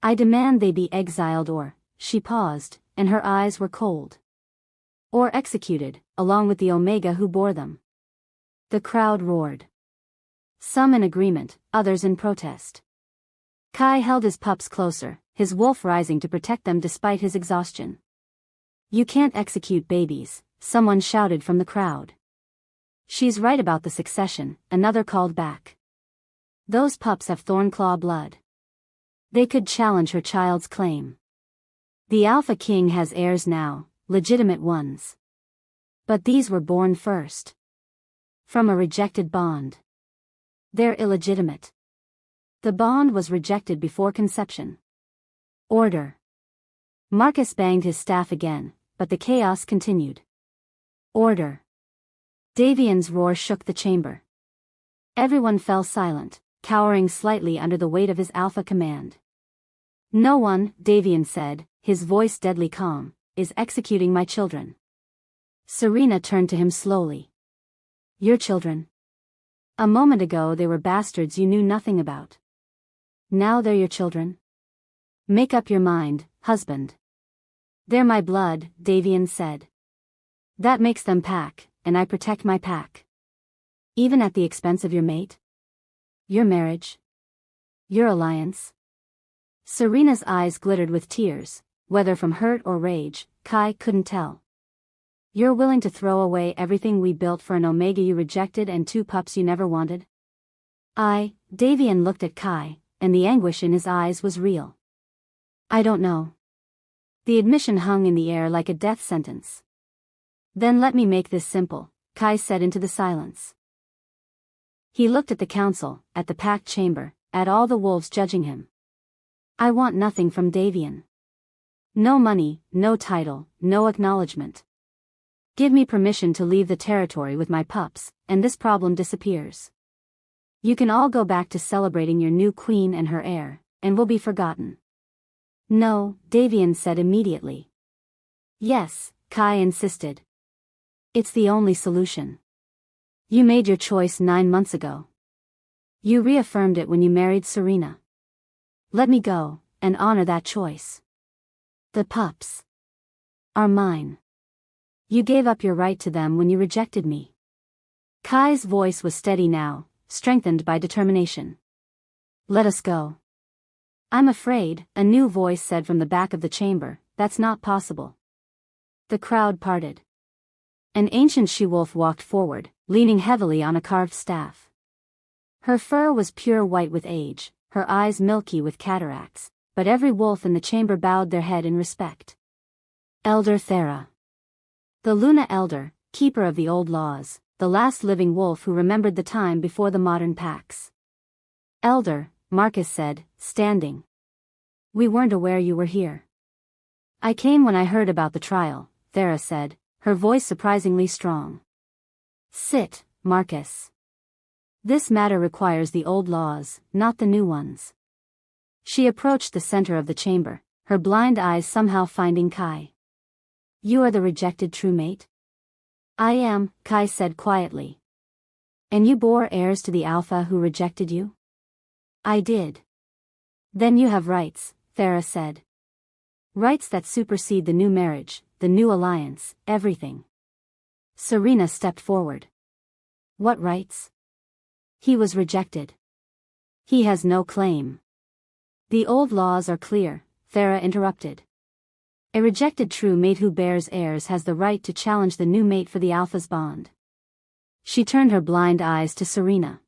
A: I demand they be exiled or, she paused, and her eyes were cold. Or executed, along with the Omega who bore them. The crowd roared. Some in agreement, others in protest. Kai held his pups closer, his wolf rising to protect them despite his exhaustion. You can't execute babies, someone shouted from the crowd. She's right about the succession, another called back. Those pups have Thornclaw blood. They could challenge her child's claim. The Alpha King has heirs now, legitimate ones. But these were born first. From a rejected bond. They're illegitimate. The bond was rejected before conception. Order. Marcus banged his staff again, but the chaos continued. Order. Davian's roar shook the chamber. Everyone fell silent, cowering slightly under the weight of his Alpha command. No one, Davian said, his voice deadly calm, is executing my children. Serena turned to him slowly. Your children? A moment ago they were bastards you knew nothing about. Now they're your children? Make up your mind, husband. They're my blood, Davian said. That makes them pack, and I protect my pack. Even at the expense of your mate? Your marriage? Your alliance? Serena's eyes glittered with tears, whether from hurt or rage, Kai couldn't tell. You're willing to throw away everything we built for an Omega you rejected and 2 pups you never wanted? Davian looked at Kai, and the anguish in his eyes was real. I don't know. The admission hung in the air like a death sentence. Then let me make this simple, Kai said into the silence. He looked at the council, at the packed chamber, at all the wolves judging him. I want nothing from Davian. No money, no title, no acknowledgement. Give me permission to leave the territory with my pups, and this problem disappears. You can all go back to celebrating your new queen and her heir, and will be forgotten. No, Davian said immediately. Yes, Kai insisted. It's the only solution. You made your choice 9 months ago. You reaffirmed it when you married Serena. Let me go, and honor that choice. The pups are mine. You gave up your right to them when you rejected me. Kai's voice was steady now, strengthened by determination. Let us go. I'm afraid, a new voice said from the back of the chamber, that's not possible. The crowd parted. An ancient she-wolf walked forward, leaning heavily on a carved staff. Her fur was pure white with age, her eyes milky with cataracts, but every wolf in the chamber bowed their head in respect. Elder Thera. The Luna Elder, keeper of the old laws, the last living wolf who remembered the time before the modern packs. Elder, Marcus said, standing. We weren't aware you were here. I came when I heard about the trial, Thera said, her voice surprisingly strong. Sit, Marcus. This matter requires the old laws, not the new ones. She approached the center of the chamber, her blind eyes somehow finding Kai. You are the rejected true mate? I am, Kai said quietly. And you bore heirs to the Alpha who rejected you? I did. Then you have rights, Thera said. Rights that supersede the new marriage, the new alliance, everything. Serena stepped forward. What rights? He was rejected. He has no claim. The old laws are clear, Thera interrupted. A rejected true mate who bears heirs has the right to challenge the new mate for the Alpha's bond. She turned her blind eyes to Serena.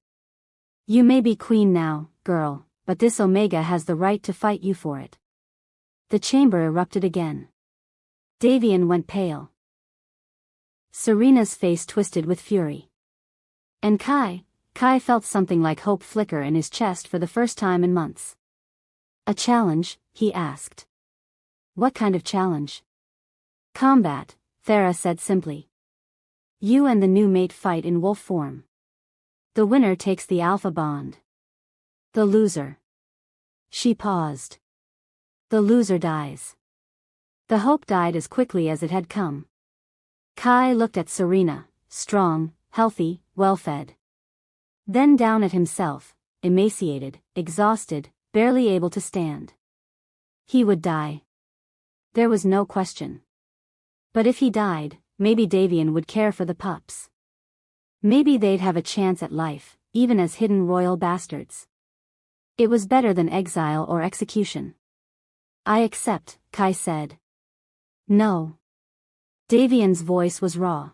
A: You may be queen now, girl, but this Omega has the right to fight you for it. The chamber erupted again. Davian went pale. Serena's face twisted with fury. And Kai felt something like hope flicker in his chest for the first time in months. A challenge, he asked. What kind of challenge? Combat, Thera said simply. You and the new mate fight in wolf form. The winner takes the Alpha bond. The loser. She paused. The loser dies. The hope died as quickly as it had come. Kai looked at Serena, strong, healthy, well-fed. Then down at himself, emaciated, exhausted, barely able to stand. He would die. There was no question. But if he died, maybe Davian would care for the pups. Maybe they'd have a chance at life, even as hidden royal bastards. It was better than exile or execution. I accept, Kai said. No. Davian's voice was raw.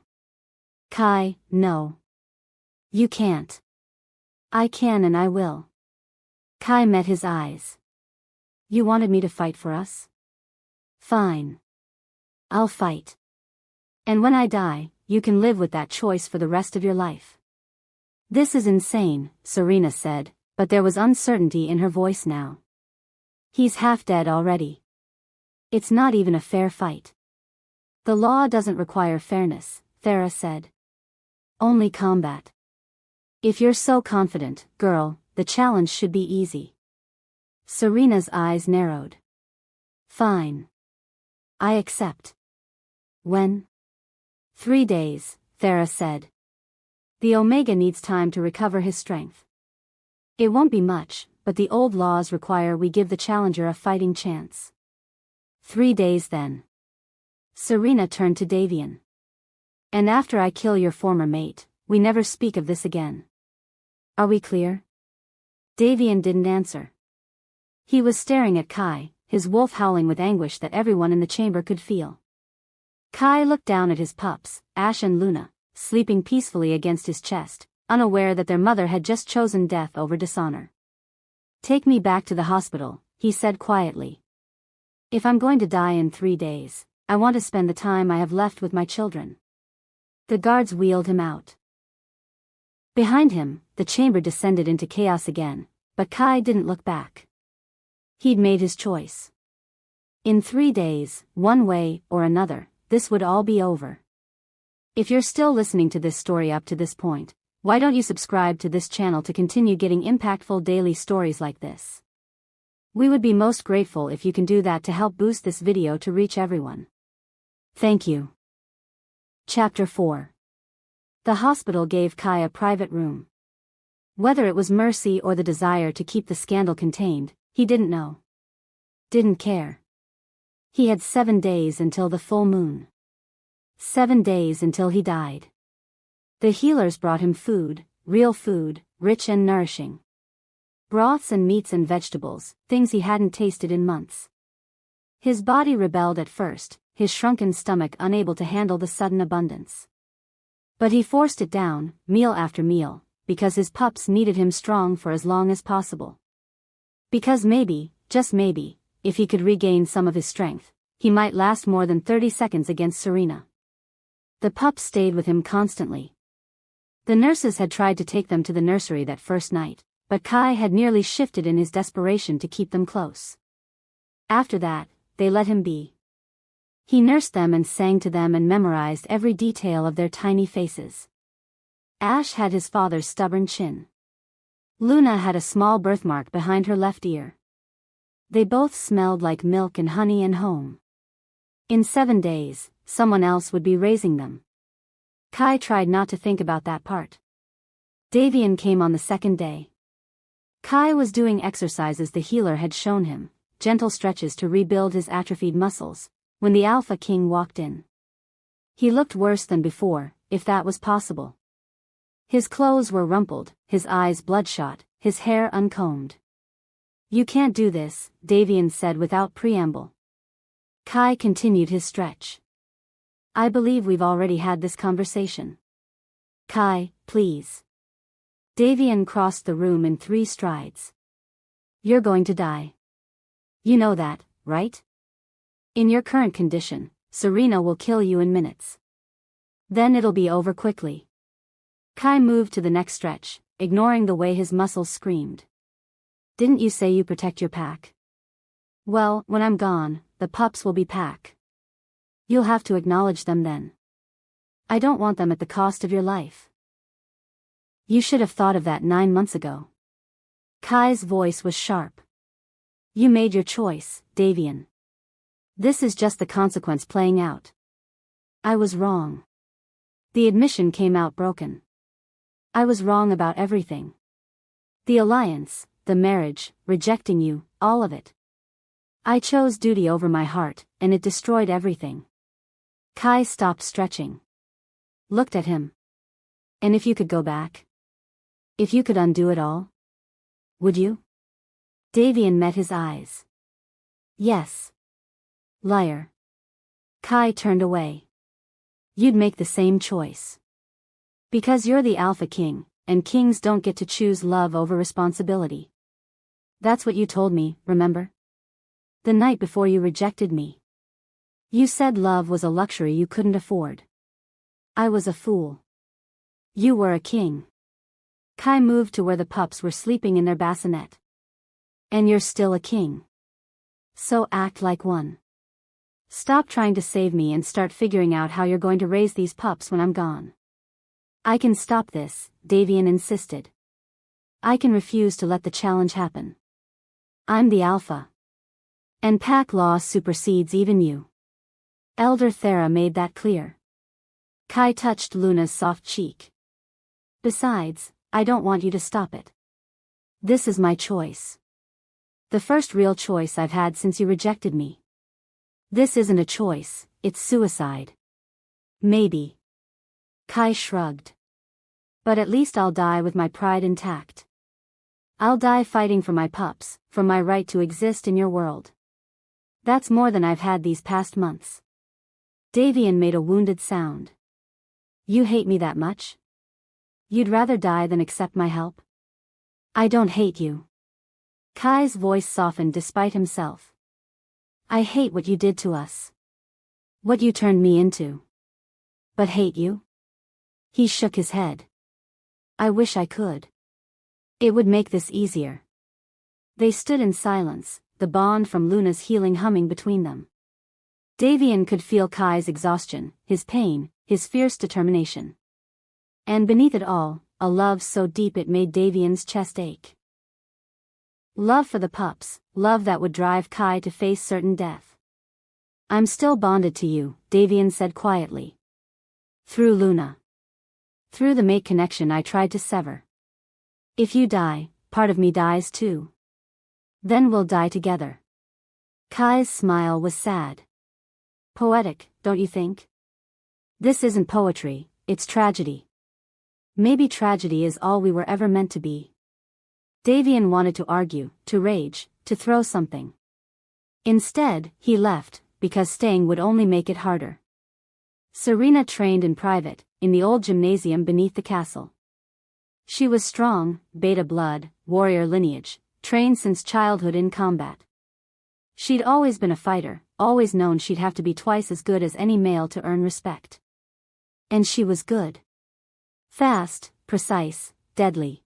A: Kai, no. You can't. I can and I will. Kai met his eyes. You wanted me to fight for us? Fine. I'll fight. And when I die, you can live with that choice for the rest of your life. This is insane, Serena said, but there was uncertainty in her voice now. He's half dead already. It's not even a fair fight. The law doesn't require fairness, Thera said. Only combat. If you're so confident, girl, the challenge should be easy. Serena's eyes narrowed. Fine. I accept. When? 3 days, Thera said. The Omega needs time to recover his strength. It won't be much, but the old laws require we give the challenger a fighting chance. 3 days then. Serena turned to Davian. And after I kill your former mate, we never speak of this again. Are we clear? Davian didn't answer. He was staring at Kai, his wolf howling with anguish that everyone in the chamber could feel. Kai looked down at his pups, Ash and Luna, sleeping peacefully against his chest, unaware that their mother had just chosen death over dishonor. Take me back to the hospital, he said quietly. If I'm going to die in 3 days, I want to spend the time I have left with my children. The guards wheeled him out. Behind him, the chamber descended into chaos again, but Kai didn't look back. He'd made his choice. In 3 days, one way or another, this would all be over. If you're still listening to this story up to this point, why don't you subscribe to this channel to continue getting impactful daily stories like this? We would be most grateful if you can do that to help boost this video to reach everyone. Thank you. Chapter 4. The hospital gave Kai a private room. Whether it was mercy or the desire to keep the scandal contained, he didn't know. Didn't care. He had 7 days until the full moon. 7 days until he died. The healers brought him food, real food, rich and nourishing. Broths and meats and vegetables, things he hadn't tasted in months. His body rebelled at first, his shrunken stomach unable to handle the sudden abundance. But he forced it down, meal after meal, because his pups needed him strong for as long as possible. Because maybe, just maybe, if he could regain some of his strength, he might last more than 30 seconds against Serena. The pups stayed with him constantly. The nurses had tried to take them to the nursery that first night, but Kai had nearly shifted in his desperation to keep them close. After that, they let him be. He nursed them and sang to them and memorized every detail of their tiny faces. Ash had his father's stubborn chin. Luna had a small birthmark behind her left ear. They both smelled like milk and honey and home. In 7 days, someone else would be raising them. Kai tried not to think about that part. Davian came on the second day. Kai was doing exercises the healer had shown him, gentle stretches to rebuild his atrophied muscles, when the Alpha King walked in. He looked worse than before, if that was possible. His clothes were rumpled, his eyes bloodshot, his hair uncombed. "You can't do this," Davian said without preamble. Kai continued his stretch. "I believe we've already had this conversation." "Kai, please." Davian crossed the room in 3 strides. "You're going to die. You know that, right? In your current condition, Serena will kill you in minutes. Then it'll be over quickly." Kai moved to the next stretch, ignoring the way his muscles screamed. "Didn't you say you protect your pack? Well, when I'm gone, the pups will be pack. You'll have to acknowledge them then. I don't want them at the cost of your life. You should have thought of that 9 months ago." Kai's voice was sharp. "You made your choice, Davian. This is just the consequence playing out. I was wrong." The admission came out broken. "I was wrong about everything. The alliance, the marriage, rejecting you, all of it. I chose duty over my heart, and it destroyed everything." Kai stopped stretching. Looked at him. "And if you could go back? If you could undo it all? Would you?" Davian met his eyes. "Yes." "Liar." Kai turned away. "You'd make the same choice. Because you're the Alpha King, and kings don't get to choose love over responsibility. That's what you told me, remember? The night before you rejected me. You said love was a luxury you couldn't afford. I was a fool. You were a king." Kai moved to where the pups were sleeping in their bassinet. "And you're still a king. So act like one. Stop trying to save me and start figuring out how you're going to raise these pups when I'm gone." "I can stop this," Davian insisted. "I can refuse to let the challenge happen. I'm the Alpha. And pack law supersedes even you. Elder Thera made that clear." Kai touched Luna's soft cheek. "Besides, I don't want you to stop it. This is my choice. The first real choice I've had since you rejected me. This isn't a choice, it's suicide." "Maybe." Kai shrugged. "But at least I'll die with my pride intact. I'll die fighting for my pups, for my right to exist in your world. That's more than I've had these past months." Davian made a wounded sound. "You hate me that much? You'd rather die than accept my help?" "I don't hate you." Kai's voice softened despite himself. "I hate what you did to us. What you turned me into. But hate you?" He shook his head. "I wish I could. It would make this easier." They stood in silence, the bond from Luna's healing humming between them. Davian could feel Kai's exhaustion, his pain, his fierce determination. And beneath it all, a love so deep it made Davian's chest ache. Love for the pups, love that would drive Kai to face certain death. "I'm still bonded to you," Davian said quietly. "Through Luna. Through the mate connection I tried to sever. If you die, part of me dies too. Then we'll die together." Kai's smile was sad. "Poetic, don't you think? This isn't poetry, it's tragedy. Maybe tragedy is all we were ever meant to be." Davian wanted to argue, to rage, to throw something. Instead, he left, because staying would only make it harder. Serena trained in private, in the old gymnasium beneath the castle. She was strong, beta blood, warrior lineage, trained since childhood in combat. She'd always been a fighter, always known she'd have to be twice as good as any male to earn respect. And she was good. Fast, precise, deadly.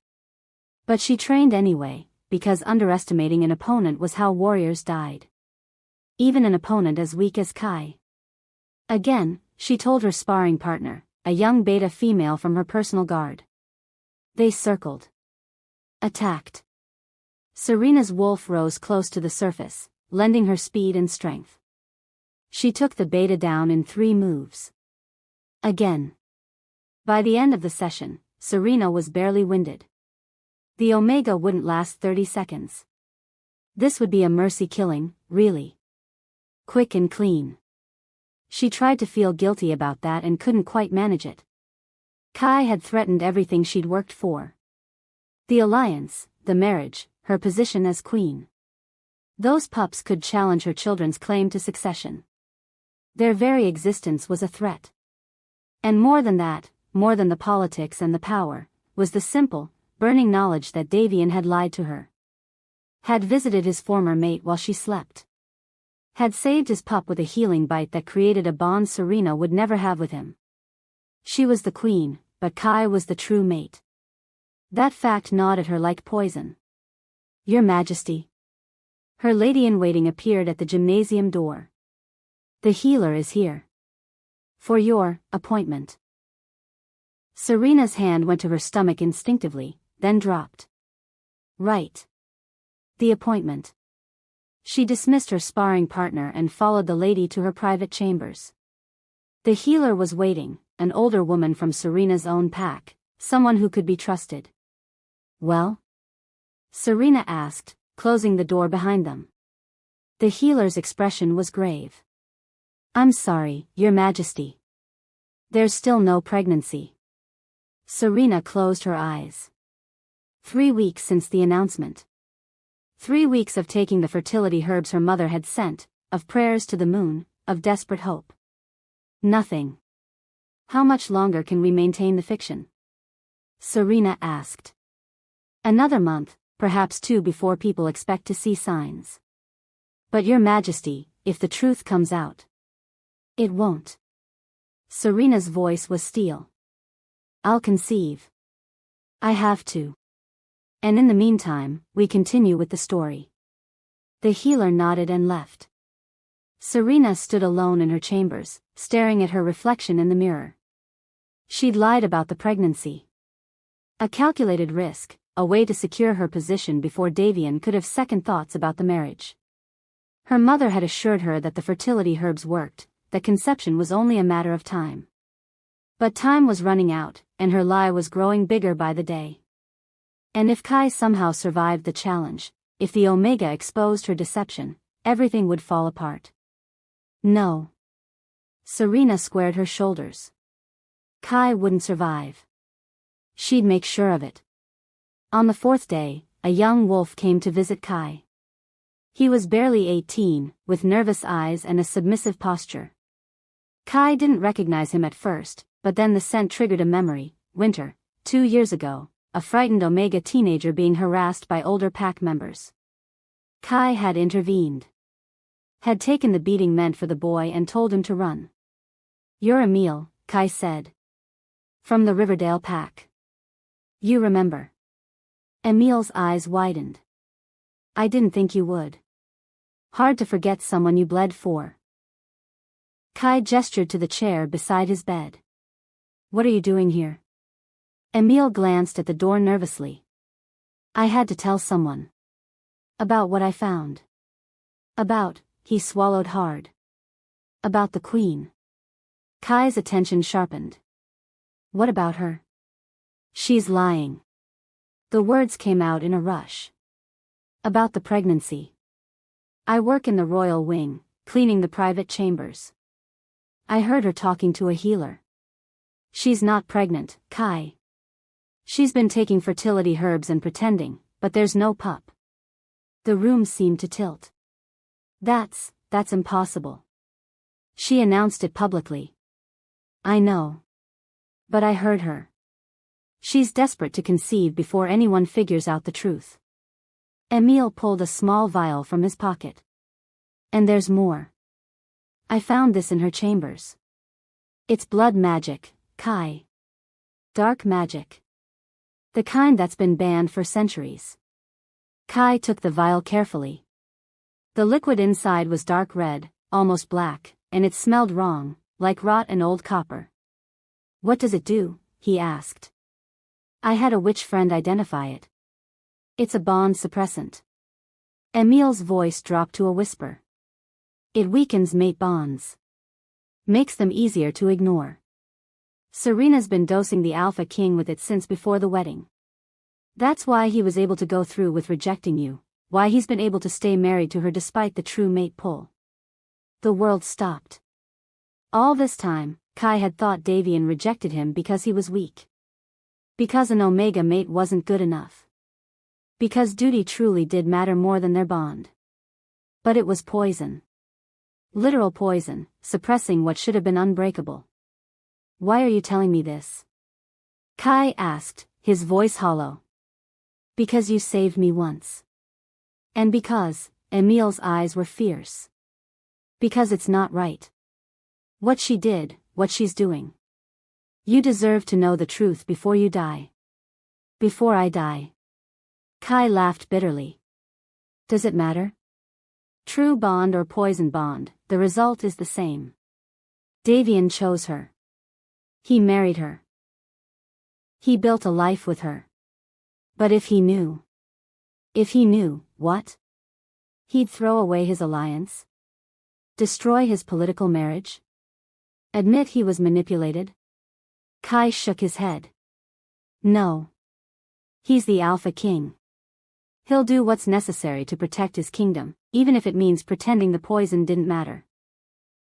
A: But she trained anyway, because underestimating an opponent was how warriors died. Even an opponent as weak as Kai. Again, she told her sparring partner, a young beta female from her personal guard. They circled. Attacked. Serena's wolf rose close to the surface, lending her speed and strength. She took the beta down in 3 moves. Again. By the end of the session, Serena was barely winded. The Omega wouldn't last 30 seconds. This would be a mercy killing, really. Quick and clean. She tried to feel guilty about that and couldn't quite manage it. Kai had threatened everything she'd worked for. The alliance, the marriage, her position as queen. Those pups could challenge her children's claim to succession. Their very existence was a threat. And more than that, more than the politics and the power, was the simple, burning knowledge that Davian had lied to her. Had visited his former mate while she slept. Had saved his pup with a healing bite that created a bond Serena would never have with him. She was the queen, but Kai was the true mate. That fact gnawed at her like poison. Your Majesty. Her lady-in-waiting appeared at the gymnasium door. The healer is here. For your appointment. Serena's hand went to her stomach instinctively, then dropped. Right. The appointment. She dismissed her sparring partner and followed the lady to her private chambers. The healer was waiting, an older woman from Serena's own pack, someone who could be trusted. Well? Serena asked, closing the door behind them. The healer's expression was grave. I'm sorry, Your Majesty. There's still no pregnancy. Serena closed her eyes. 3 weeks since the announcement. 3 weeks of taking the fertility herbs her mother had sent, of prayers to the moon, of desperate hope. Nothing. How much longer can we maintain the fiction? Serena asked. Another month, perhaps 2 before people expect to see signs. But Your Majesty, if the truth comes out. It won't. Serena's voice was steel. I'll conceive. I have to. And in the meantime, we continue with the story. The healer nodded and left. Serena stood alone in her chambers, staring at her reflection in the mirror. She'd lied about the pregnancy. A calculated risk, a way to secure her position before Davian could have second thoughts about the marriage. Her mother had assured her that the fertility herbs worked, that conception was only a matter of time. But time was running out, and her lie was growing bigger by the day. And if Kai somehow survived the challenge, if the Omega exposed her deception, everything would fall apart. No. Serena squared her shoulders. Kai wouldn't survive. She'd make sure of it. On the 4th day, a young wolf came to visit Kai. He was barely 18, with nervous eyes and a submissive posture. Kai didn't recognize him at first, but then the scent triggered a memory. Winter, 2 years ago, a frightened Omega teenager being harassed by older pack members. Kai had intervened. Had taken the beating meant for the boy and told him to run. You're Emil, Kai said. From the Riverdale pack. You remember. Emil's eyes widened. I didn't think you would. Hard to forget someone you bled for. Kai gestured to the chair beside his bed. What are you doing here? Emil glanced at the door nervously. I had to tell someone. About what I found. About, he swallowed hard. About the Queen. Kai's attention sharpened. What about her? She's lying. The words came out in a rush. About the pregnancy. I work in the royal wing, cleaning the private chambers. I heard her talking to a healer. She's not pregnant, Kai. She's been taking fertility herbs and pretending, but there's no pup. The room seemed to tilt. That's impossible. She announced it publicly. I know. But I heard her. She's desperate to conceive before anyone figures out the truth. Emil pulled a small vial from his pocket. And there's more. I found this in her chambers. It's blood magic, Kai. Dark magic. The kind that's been banned for centuries. Kai took the vial carefully. The liquid inside was dark red, almost black, and it smelled wrong, like rot and old copper. What does it do? He asked. I had a witch friend identify it. It's a bond suppressant. Emil's voice dropped to a whisper. It weakens mate bonds. Makes them easier to ignore. Serena's been dosing the Alpha King with it since before the wedding. That's why he was able to go through with rejecting you, why he's been able to stay married to her despite the true mate pull. The world stopped. All this time, Kai had thought Davian rejected him because he was weak. Because an Omega mate wasn't good enough. Because duty truly did matter more than their bond. But it was poison. Literal poison, suppressing what should have been unbreakable. Why are you telling me this? Kai asked, his voice hollow. Because you saved me once. And because, Emil's eyes were fierce. Because it's not right. What she did, what she's doing. You deserve to know the truth before you die. Before I die. Kai laughed bitterly. Does it matter? True bond or poison bond, the result is the same. Davian chose her. He married her. He built a life with her. But if he knew. If he knew, what? He'd throw away his alliance? Destroy his political marriage? Admit he was manipulated? Kai shook his head. No. He's the Alpha King. He'll do what's necessary to protect his kingdom, even if it means pretending the poison didn't matter.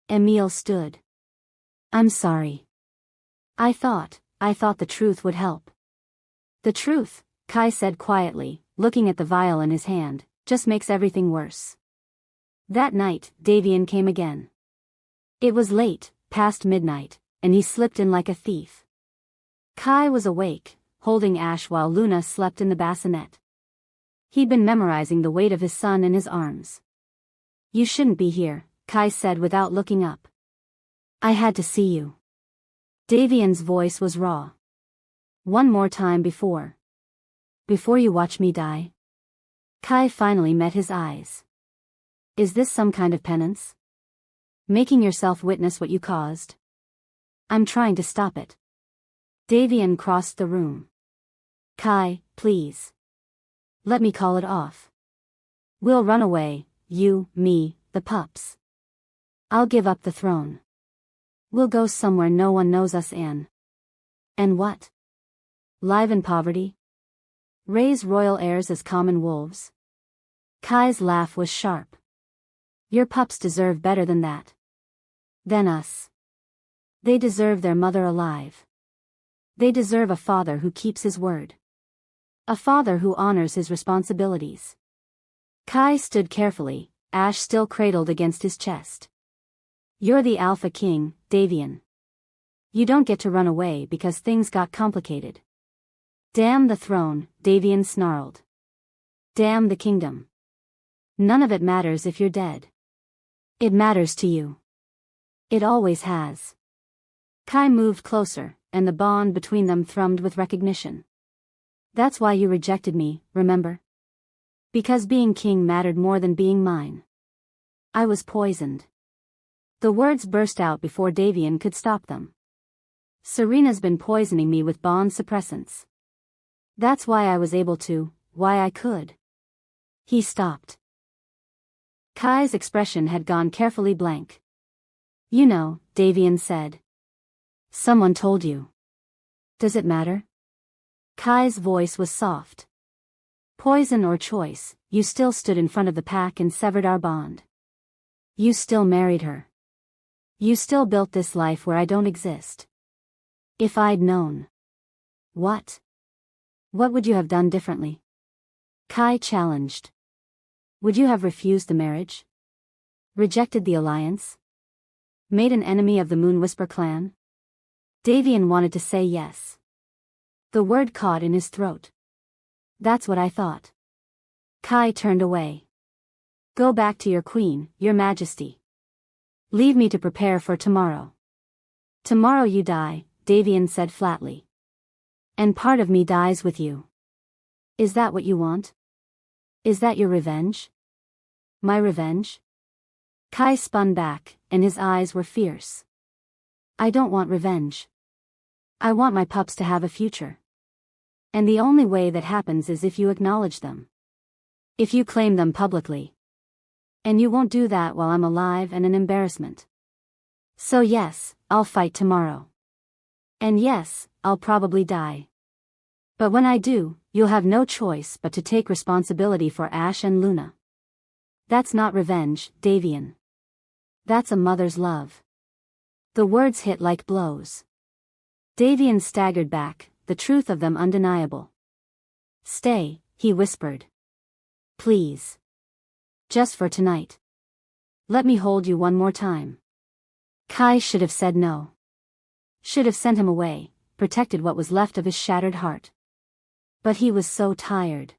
A: Emil stood. I'm sorry. I thought the truth would help. The truth, Kai said quietly, looking at the vial in his hand, just makes everything worse. That night, Davian came again. It was late, past midnight, and he slipped in like a thief. Kai was awake, holding Ash while Luna slept in the bassinet. He'd been memorizing the weight of his son in his arms. You shouldn't be here, Kai said without looking up. I had to see you. Davian's voice was raw. One more time before. Before you watch me die? Kai finally met his eyes. Is this some kind of penance? Making yourself witness what you caused? I'm trying to stop it. Davian crossed the room. Kai, please. Let me call it off. We'll run away, you, me, the pups. I'll give up the throne. We'll go somewhere no one knows us in. And what? Live in poverty? Raise royal heirs as common wolves? Kai's laugh was sharp. Your pups deserve better than that. Than us. They deserve their mother alive. They deserve a father who keeps his word. A father who honors his responsibilities. Kai stood carefully, Ash still cradled against his chest. You're the Alpha King, Davian. You don't get to run away because things got complicated. Damn the throne, Davian snarled. Damn the kingdom. None of it matters if you're dead. It matters to you. It always has. Kai moved closer, and the bond between them thrummed with recognition. That's why you rejected me, remember? Because being king mattered more than being mine. I was poisoned. The words burst out before Davian could stop them. Serena's been poisoning me with bond suppressants. That's why I was able to, why I could. He stopped. Kai's expression had gone carefully blank. You know, Davian said. Someone told you. Does it matter? Kai's voice was soft. Poison or choice, you still stood in front of the pack and severed our bond. You still married her. You still built this life where I don't exist. If I'd known. What? What would you have done differently? Kai challenged. Would you have refused the marriage? Rejected the alliance? Made an enemy of the Moonwhisper clan? Davian wanted to say yes. The word caught in his throat. That's what I thought. Kai turned away. Go back to your queen, your majesty. Leave me to prepare for tomorrow. Tomorrow you die, Davian said flatly. And part of me dies with you. Is that what you want? Is that your revenge? My revenge? Kai spun back, and his eyes were fierce. I don't want revenge. I want my pups to have a future. And the only way that happens is if you acknowledge them. If you claim them publicly. And you won't do that while I'm alive and an embarrassment. So yes, I'll fight tomorrow. And yes, I'll probably die. But when I do, you'll have no choice but to take responsibility for Ash and Luna. That's not revenge, Davian. That's a mother's love. The words hit like blows. Davian staggered back, the truth of them undeniable. Stay, he whispered. Please. Just for tonight. Let me hold you one more time. Kai should have said no. Should have sent him away, protected what was left of his shattered heart. But he was so tired.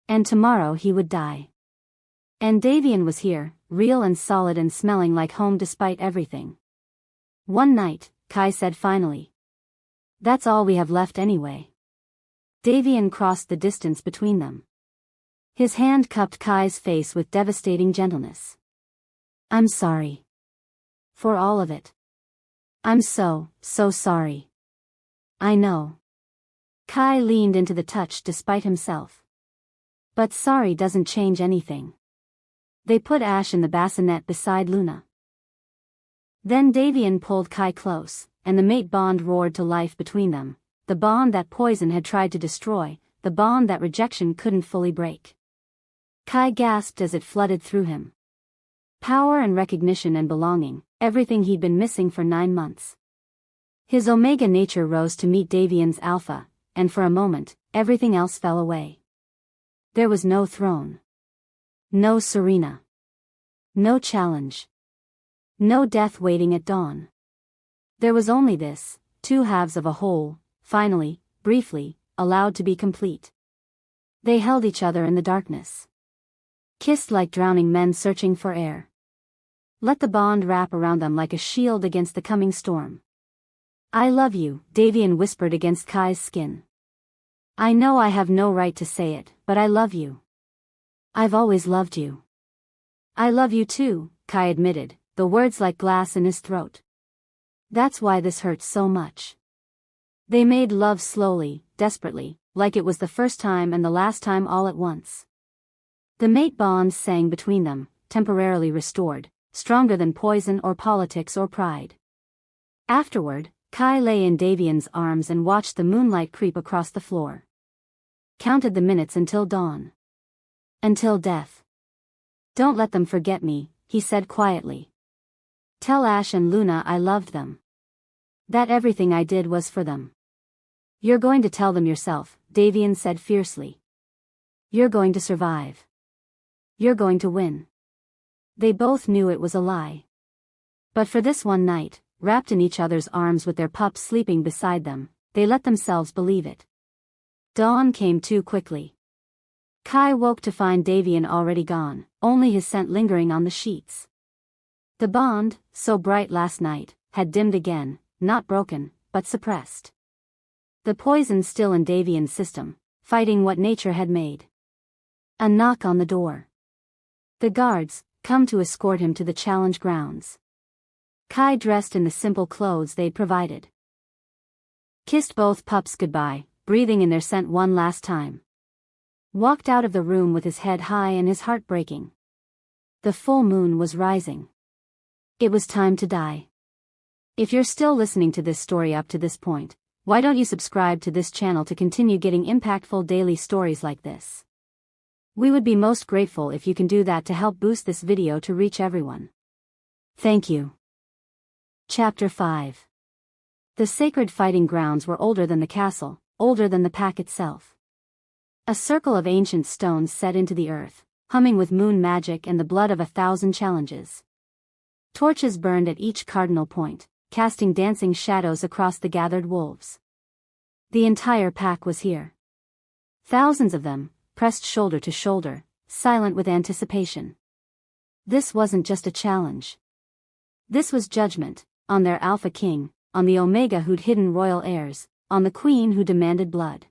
A: And tomorrow he would die. And Davian was here, real and solid and smelling like home despite everything. One night, Kai said finally. That's all we have left anyway. Davian crossed the distance between them. His hand cupped Kai's face with devastating gentleness. I'm sorry. For all of it. I'm so sorry. I know. Kai leaned into the touch despite himself. But sorry doesn't change anything. They put Ash in the bassinet beside Luna. Then Davian pulled Kai close, and the mate bond roared to life between them, the bond that poison had tried to destroy, the bond that rejection couldn't fully break. Kai gasped as it flooded through him. Power and recognition and belonging, everything he'd been missing for 9 months. His Omega nature rose to meet Davian's Alpha, and for a moment, everything else fell away. There was no throne. No Serena. No challenge. No death waiting at dawn. There was only this, 2 halves of a whole, finally, briefly, allowed to be complete. They held each other in the darkness. Kissed like drowning men searching for air. Let the bond wrap around them like a shield against the coming storm. I love you, Davian whispered against Kai's skin. I know I have no right to say it, but I love you. I've always loved you. I love you too, Kai admitted, the words like glass in his throat. That's why this hurts so much. They made love slowly, desperately, like it was the first time and the last time all at once. The mate bond sang between them, temporarily restored, stronger than poison or politics or pride. Afterward, Kai lay in Davian's arms and watched the moonlight creep across the floor. Counted the minutes until dawn. Until death. Don't let them forget me, he said quietly. Tell Ash and Luna I loved them. That everything I did was for them. You're going to tell them yourself, Davian said fiercely. You're going to survive. You're going to win. They both knew it was a lie. But for this one night, wrapped in each other's arms with their pups sleeping beside them, they let themselves believe it. Dawn came too quickly. Kai woke to find Davian already gone, only his scent lingering on the sheets. The bond, so bright last night, had dimmed again, not broken, but suppressed. The poison still in Davian's system, fighting what nature had made. A knock on the door. The guards, come to escort him to the challenge grounds. Kai dressed in the simple clothes they'd provided. Kissed both pups goodbye, breathing in their scent one last time. Walked out of the room with his head high and his heart breaking. The full moon was rising. It was time to die. If you're still listening to this story up to this point, why don't you subscribe to this channel to continue getting impactful daily stories like this? We would be most grateful if you can do that to help boost this video to reach everyone. Thank you. Chapter 5. The sacred fighting grounds were older than the castle, older than the pack itself. A circle of ancient stones set into the earth, humming with moon magic and the blood of 1,000 challenges. Torches burned at each cardinal point, casting dancing shadows across the gathered wolves. The entire pack was here. Thousands of them, pressed shoulder to shoulder, silent with anticipation. This wasn't just a challenge. This was judgment, on their Alpha King, on the Omega who'd hidden royal heirs, on the queen who demanded blood.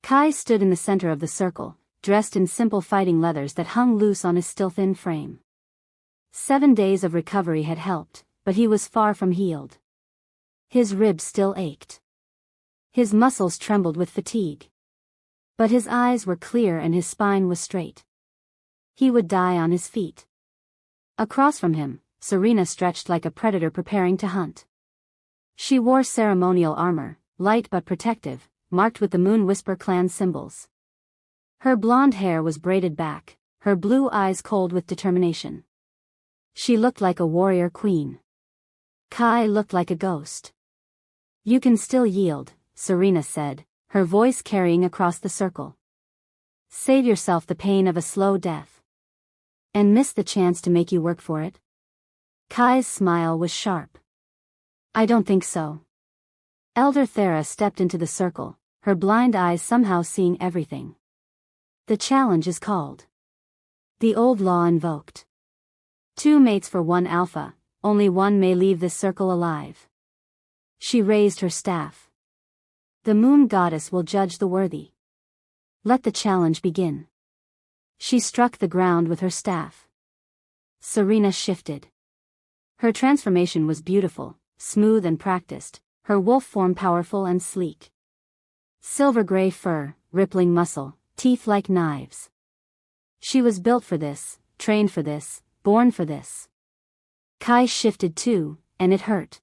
A: Kai stood in the center of the circle, dressed in simple fighting leathers that hung loose on his still thin frame. 7 days of recovery had helped, but he was far from healed. His ribs still ached. His muscles trembled with fatigue. But his eyes were clear and his spine was straight. He would die on his feet. Across from him, Serena stretched like a predator preparing to hunt. She wore ceremonial armor, light but protective, marked with the Moon Whisper clan symbols. Her blonde hair was braided back, her blue eyes cold with determination. She looked like a warrior queen. Kai looked like a ghost. "You can still yield," Serena said, her voice carrying across the circle. "Save yourself the pain of a slow death. And miss the chance to make you work for it?" Kai's smile was sharp. "I don't think so." Elder Thera stepped into the circle, her blind eyes somehow seeing everything. "The challenge is called. The old law invoked. 2 mates for 1 alpha, only 1 may leave this circle alive." She raised her staff. "The moon goddess will judge the worthy. Let the challenge begin." She struck the ground with her staff. Serena shifted. Her transformation was beautiful, smooth and practiced, her wolf form powerful and sleek. Silver-gray fur, rippling muscle, teeth like knives. She was built for this, trained for this, born for this. Kai shifted too, and it hurt.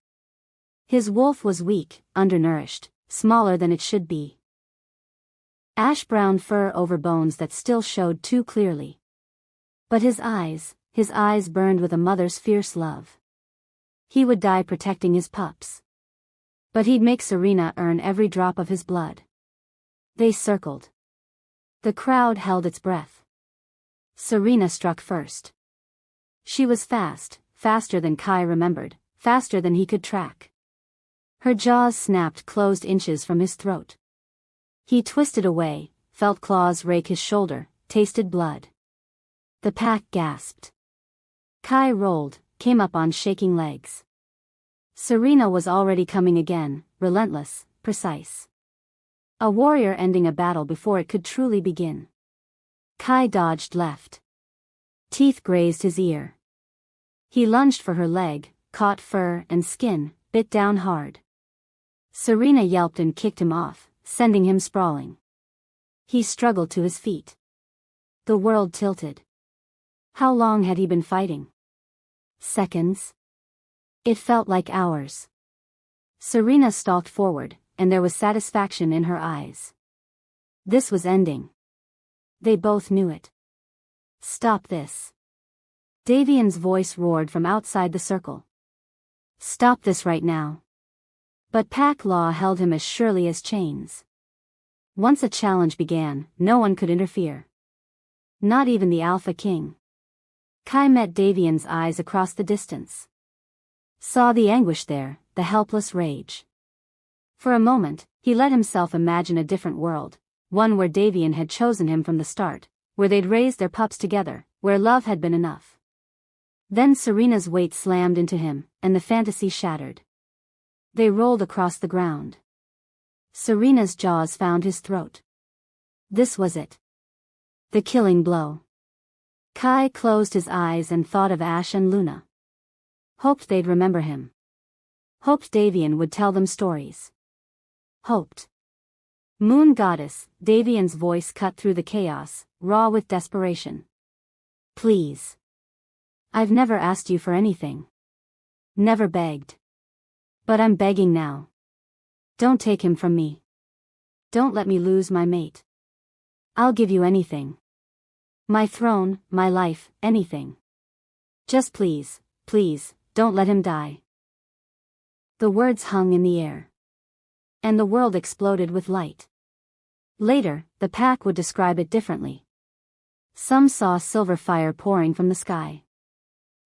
A: His wolf was weak, undernourished, smaller than it should be. Ash-brown fur over bones that still showed too clearly. But his eyes burned with a mother's fierce love. He would die protecting his pups. But he'd make Serena earn every drop of his blood. They circled. The crowd held its breath. Serena struck first. She was fast, faster than Kai remembered, faster than he could track. Her jaws snapped closed inches from his throat. He twisted away, felt claws rake his shoulder, tasted blood. The pack gasped. Kai rolled, came up on shaking legs. Serena was already coming again, relentless, precise. A warrior ending a battle before it could truly begin. Kai dodged left. Teeth grazed his ear. He lunged for her leg, caught fur and skin, bit down hard. Serena yelped and kicked him off, sending him sprawling. He struggled to his feet. The world tilted. How long had he been fighting? Seconds? It felt like hours. Serena stalked forward, and there was satisfaction in her eyes. This was ending. They both knew it. "Stop this." Davian's voice roared from outside the circle. "Stop this right now." But pack law held him as surely as chains. Once a challenge began, no one could interfere. Not even the Alpha King. Kai met Davian's eyes across the distance. Saw the anguish there, the helpless rage. For a moment, he let himself imagine a different world, one where Davian had chosen him from the start, where they'd raised their pups together, where love had been enough. Then Serena's weight slammed into him, and the fantasy shattered. They rolled across the ground. Serena's jaws found his throat. This was it. The killing blow. Kai closed his eyes and thought of Ash and Luna. Hoped they'd remember him. Hoped Davian would tell them stories. Hoped. Moon Goddess, Davian's voice cut through the chaos, raw with desperation. "Please. I've never asked you for anything. Never begged. But I'm begging now. Don't take him from me. Don't let me lose my mate. I'll give you anything. My throne, my life, anything. Just please, please, don't let him die." The words hung in the air. And the world exploded with light. Later, the pack would describe it differently. Some saw silver fire pouring from the sky.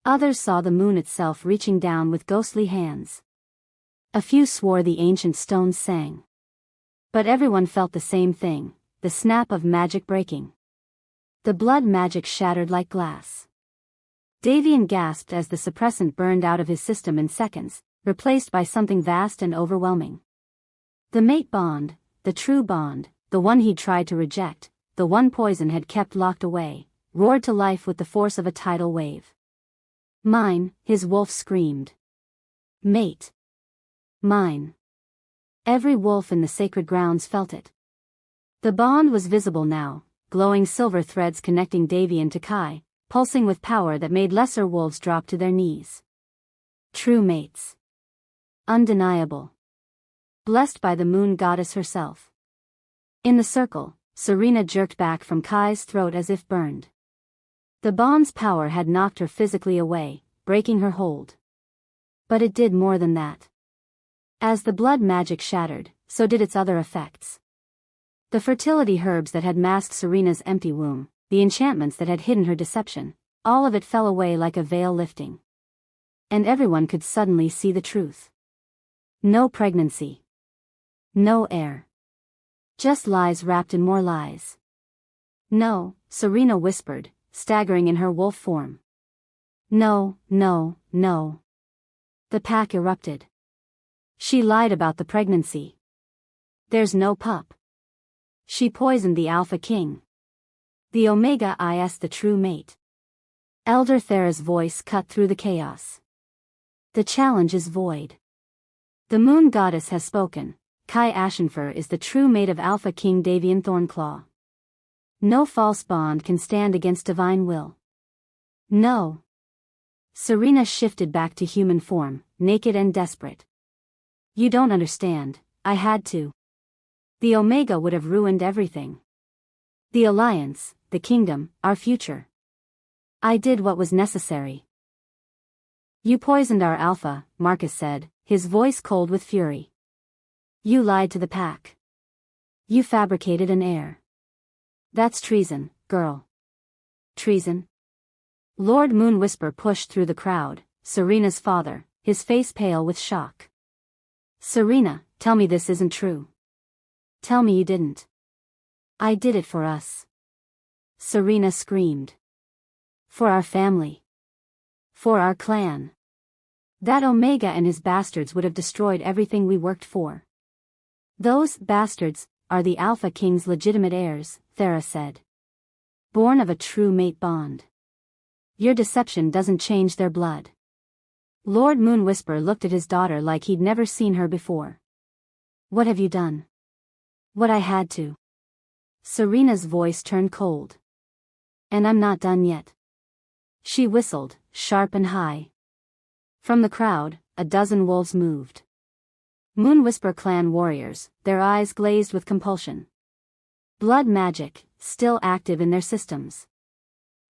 A: Others saw the moon itself reaching down with ghostly hands. A few swore the ancient stones sang. But everyone felt the same thing, the snap of magic breaking. The blood magic shattered like glass. Davian gasped as the suppressant burned out of his system in seconds, replaced by something vast and overwhelming. The mate bond, the true bond, the one he'd tried to reject, the one poison had kept locked away, roared to life with the force of a tidal wave. Mine, his wolf screamed. Mate. Mine. Every wolf in the sacred grounds felt it. The bond was visible now, glowing silver threads connecting Davian to Kai, pulsing with power that made lesser wolves drop to their knees. True mates. Undeniable. Blessed by the moon goddess herself. In the circle, Serena jerked back from Kai's throat as if burned. The bond's power had knocked her physically away, breaking her hold. But it did more than that. As the blood magic shattered, so did its other effects. The fertility herbs that had masked Serena's empty womb, the enchantments that had hidden her deception, all of it fell away like a veil lifting. And everyone could suddenly see the truth. No pregnancy. No heir. Just lies wrapped in more lies. No, Serena whispered, staggering in her wolf form. No, no, no. The pack erupted. She lied about the pregnancy. There's no pup. She poisoned the Alpha King. The Omega is the true mate. Elder Thera's voice cut through the chaos. The challenge is void. The moon goddess has spoken. Kai Ashenfur is the true mate of Alpha King Davian Thornclaw. No false bond can stand against divine will. No. Serena shifted back to human form, naked and desperate. You don't understand, I had to. The Omega would have ruined everything. The Alliance, the Kingdom, our future. I did what was necessary. You poisoned our Alpha, Marcus said, his voice cold with fury. You lied to the pack. You fabricated an heir. That's treason, girl. Treason? Lord Moonwhisper pushed through the crowd, Serena's father, his face pale with shock. Serena, tell me this isn't true. Tell me you didn't. I did it for us. Serena screamed. For our family. For our clan. That Omega and his bastards would have destroyed everything we worked for. Those bastards are the Alpha King's legitimate heirs, Thera said. Born of a true mate bond. Your deception doesn't change their blood. Lord Moonwhisper looked at his daughter like he'd never seen her before. What have you done? What I had to. Serena's voice turned cold. And I'm not done yet. She whistled, sharp and high. From the crowd, a dozen wolves moved. Moonwhisper clan warriors, their eyes glazed with compulsion. Blood magic, still active in their systems.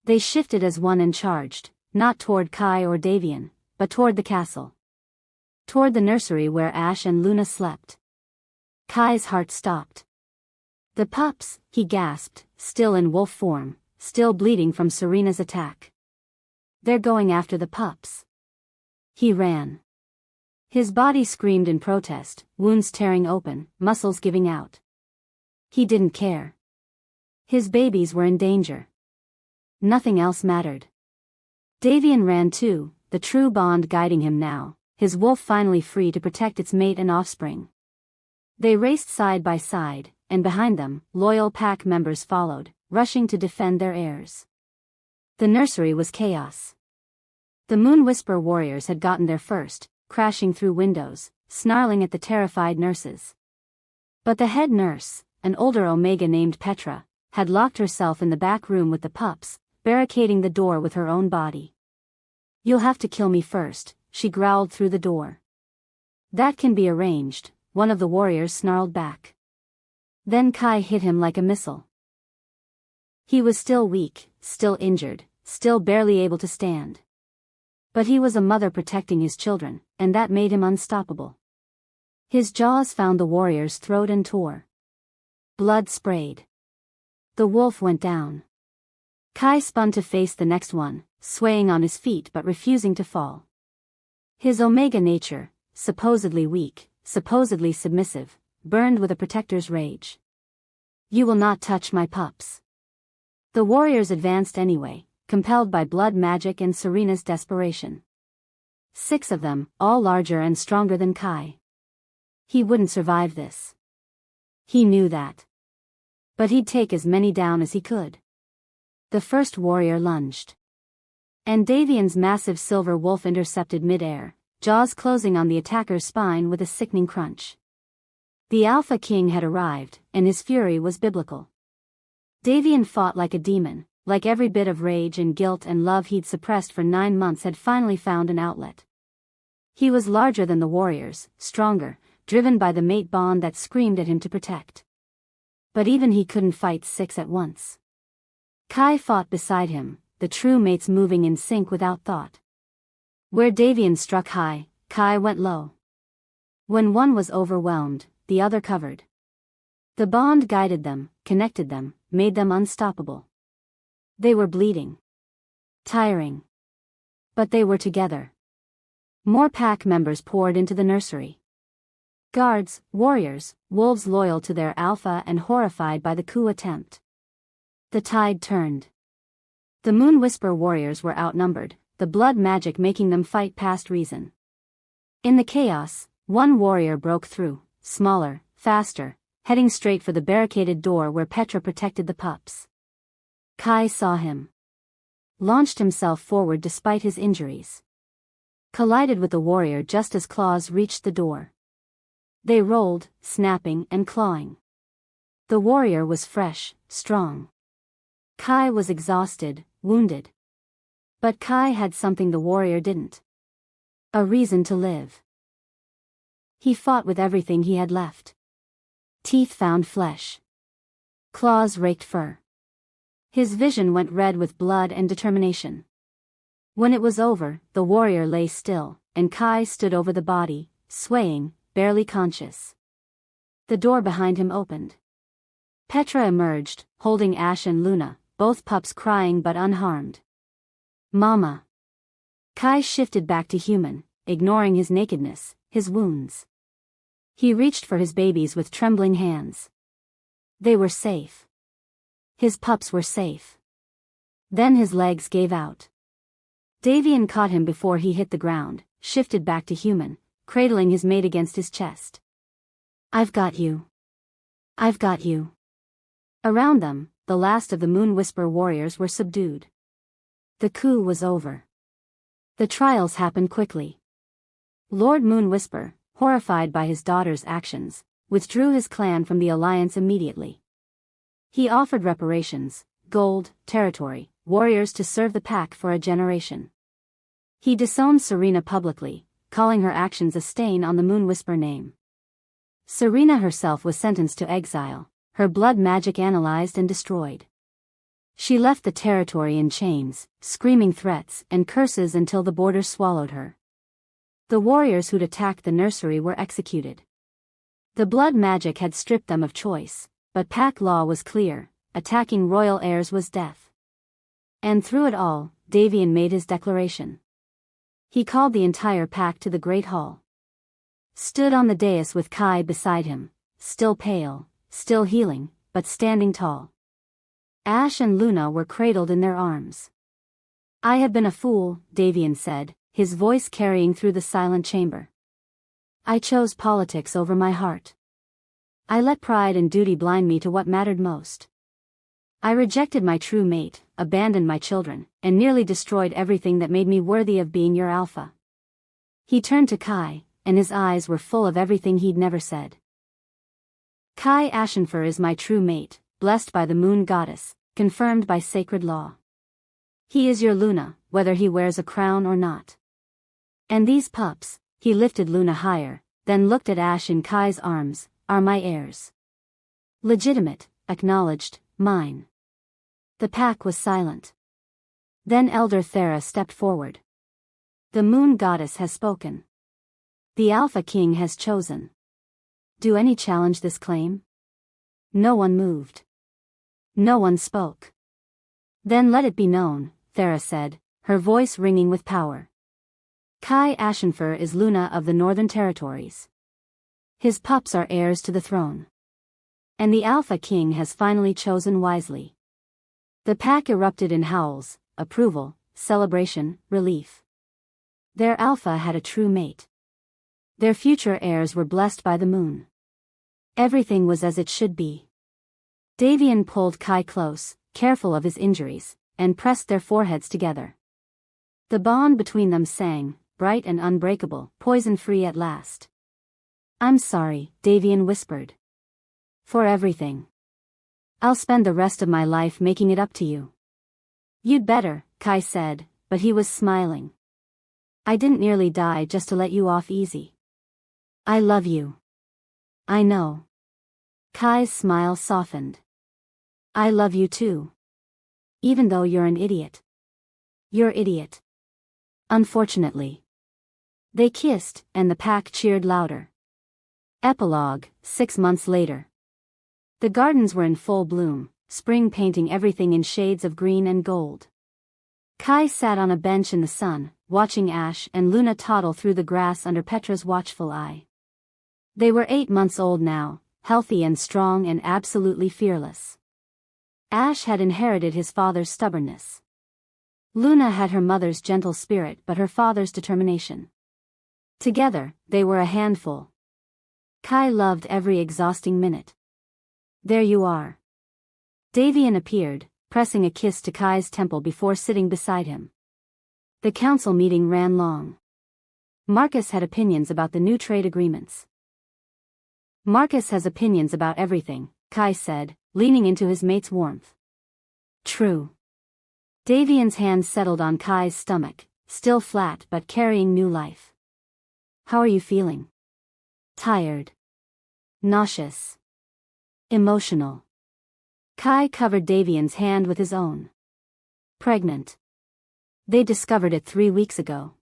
A: They shifted as one and charged, not toward Kai or Davian, but toward the castle. Toward the nursery where Ash and Luna slept. Kai's heart stopped. The pups, he gasped, still in wolf form, still bleeding from Serena's attack. They're going after the pups. He ran. His body screamed in protest, wounds tearing open, muscles giving out. He didn't care. His babies were in danger. Nothing else mattered. Davian ran too, the true bond guiding him now, his wolf finally free to protect its mate and offspring. They raced side by side, and behind them, loyal pack members followed, rushing to defend their heirs. The nursery was chaos. The Moonwhisper warriors had gotten there first, crashing through windows, snarling at the terrified nurses. But the head nurse, an older Omega named Petra, had locked herself in the back room with the pups, barricading the door with her own body. You'll have to kill me first, she growled through the door. That can be arranged, one of the warriors snarled back. Then Kai hit him like a missile. He was still weak, still injured, still barely able to stand. But he was a mother protecting his children, and that made him unstoppable. His jaws found the warrior's throat and tore. Blood sprayed. The wolf went down. Kai spun to face the next one, swaying on his feet but refusing to fall. His Omega nature, supposedly weak, supposedly submissive, burned with a protector's rage. You will not touch my pups. The warriors advanced anyway, compelled by blood magic and Serena's desperation. 6 of them, all larger and stronger than Kai. He wouldn't survive this. He knew that. But he'd take as many down as he could. The first warrior lunged. And Davian's massive silver wolf intercepted mid-air, jaws closing on the attacker's spine with a sickening crunch. The Alpha King had arrived, and his fury was biblical. Davian fought like a demon, like every bit of rage and guilt and love he'd suppressed for 9 months had finally found an outlet. He was larger than the warriors, stronger, driven by the mate bond that screamed at him to protect. But even he couldn't fight 6 at once. Kai fought beside him, the true mates moving in sync without thought. Where Davian struck high, Kai went low. When one was overwhelmed, the other covered. The bond guided them, connected them, made them unstoppable. They were bleeding. Tiring. But they were together. More pack members poured into the nursery. Guards, warriors, wolves loyal to their alpha and horrified by the coup attempt. The tide turned. The Moon Whisper warriors were outnumbered, the blood magic making them fight past reason. In the chaos, one warrior broke through, smaller, faster, heading straight for the barricaded door where Petra protected the pups. Kai saw him. Launched himself forward despite his injuries. Collided with the warrior just as claws reached the door. They rolled, snapping and clawing. The warrior was fresh, strong. Kai was exhausted, wounded. But Kai had something the warrior didn't. A reason to live. He fought with everything he had left. Teeth found flesh. Claws raked fur. His vision went red with blood and determination. When it was over, the warrior lay still, and Kai stood over the body, swaying, barely conscious. The door behind him opened. Petra emerged, holding Ash and Luna, both pups crying but unharmed. Mama. Kai shifted back to human, ignoring his nakedness, his wounds. He reached for his babies with trembling hands. They were safe. His pups were safe. Then his legs gave out. Davian caught him before he hit the ground, shifted back to human, cradling his mate against his chest. I've got you. I've got you. Around them, the last of the Moon Whisper warriors were subdued. The coup was over. The trials happened quickly. Lord Moon Whisper, horrified by his daughter's actions, withdrew his clan from the alliance immediately. He offered reparations, gold, territory, warriors to serve the pack for a generation. He disowned Serena publicly, calling her actions a stain on the Moon Whisper name. Serena herself was sentenced to exile, her blood magic analyzed and destroyed. She left the territory in chains, screaming threats and curses until the border swallowed her. The warriors who'd attacked the nursery were executed. The blood magic had stripped them of choice, but pack law was clear, attacking royal heirs was death. And through it all, Davian made his declaration. He called the entire pack to the Great Hall. Stood on the dais with Kai beside him, still pale, still healing, but standing tall. Ash and Luna were cradled in their arms. I have been a fool, Davian said, his voice carrying through the silent chamber. I chose politics over my heart. I let pride and duty blind me to what mattered most. I rejected my true mate, abandoned my children, and nearly destroyed everything that made me worthy of being your alpha. He turned to Kai, and his eyes were full of everything he'd never said. Kai Ashenfer is my true mate, blessed by the moon goddess, confirmed by sacred law. He is your Luna, whether he wears a crown or not. And these pups, he lifted Luna higher, then looked at Ash in Kai's arms, are my heirs. Legitimate, acknowledged, mine. The pack was silent. Then Elder Thera stepped forward. The moon goddess has spoken. The Alpha King has chosen. Do any challenge this claim? No one moved. No one spoke. Then let it be known, Thera said, her voice ringing with power. Kai Ashenfer is Luna of the Northern Territories. His pups are heirs to the throne. And the Alpha King has finally chosen wisely. The pack erupted in howls, approval, celebration, relief. Their alpha had a true mate. Their future heirs were blessed by the moon. Everything was as it should be. Davian pulled Kai close, careful of his injuries, and pressed their foreheads together. The bond between them sang, bright and unbreakable, poison-free at last. "I'm sorry," Davian whispered. "For everything. I'll spend the rest of my life making it up to you." "You'd better," Kai said, but he was smiling. "I didn't nearly die just to let you off easy. I love you." "I know." Kai's smile softened. "I love you too. Even though you're an idiot. You're idiot. Unfortunately." They kissed, and the pack cheered louder. Epilogue, 6 months later. The gardens were in full bloom, spring painting everything in shades of green and gold. Kai sat on a bench in the sun, watching Ash and Luna toddle through the grass under Petra's watchful eye. They were 8 months old now, healthy and strong and absolutely fearless. Ash had inherited his father's stubbornness. Luna had her mother's gentle spirit but her father's determination. Together, they were a handful. Kai loved every exhausting minute. "There you are." Davian appeared, pressing a kiss to Kai's temple before sitting beside him. The council meeting ran long. Marcus had opinions about the new trade agreements. "Marcus has opinions about everything," Kai said, leaning into his mate's warmth. "True." Davian's hand settled on Kai's stomach, still flat but carrying new life. "How are you feeling?" "Tired. Nauseous. Emotional." Kai covered Davian's hand with his own. "Pregnant. They discovered it 3 weeks ago.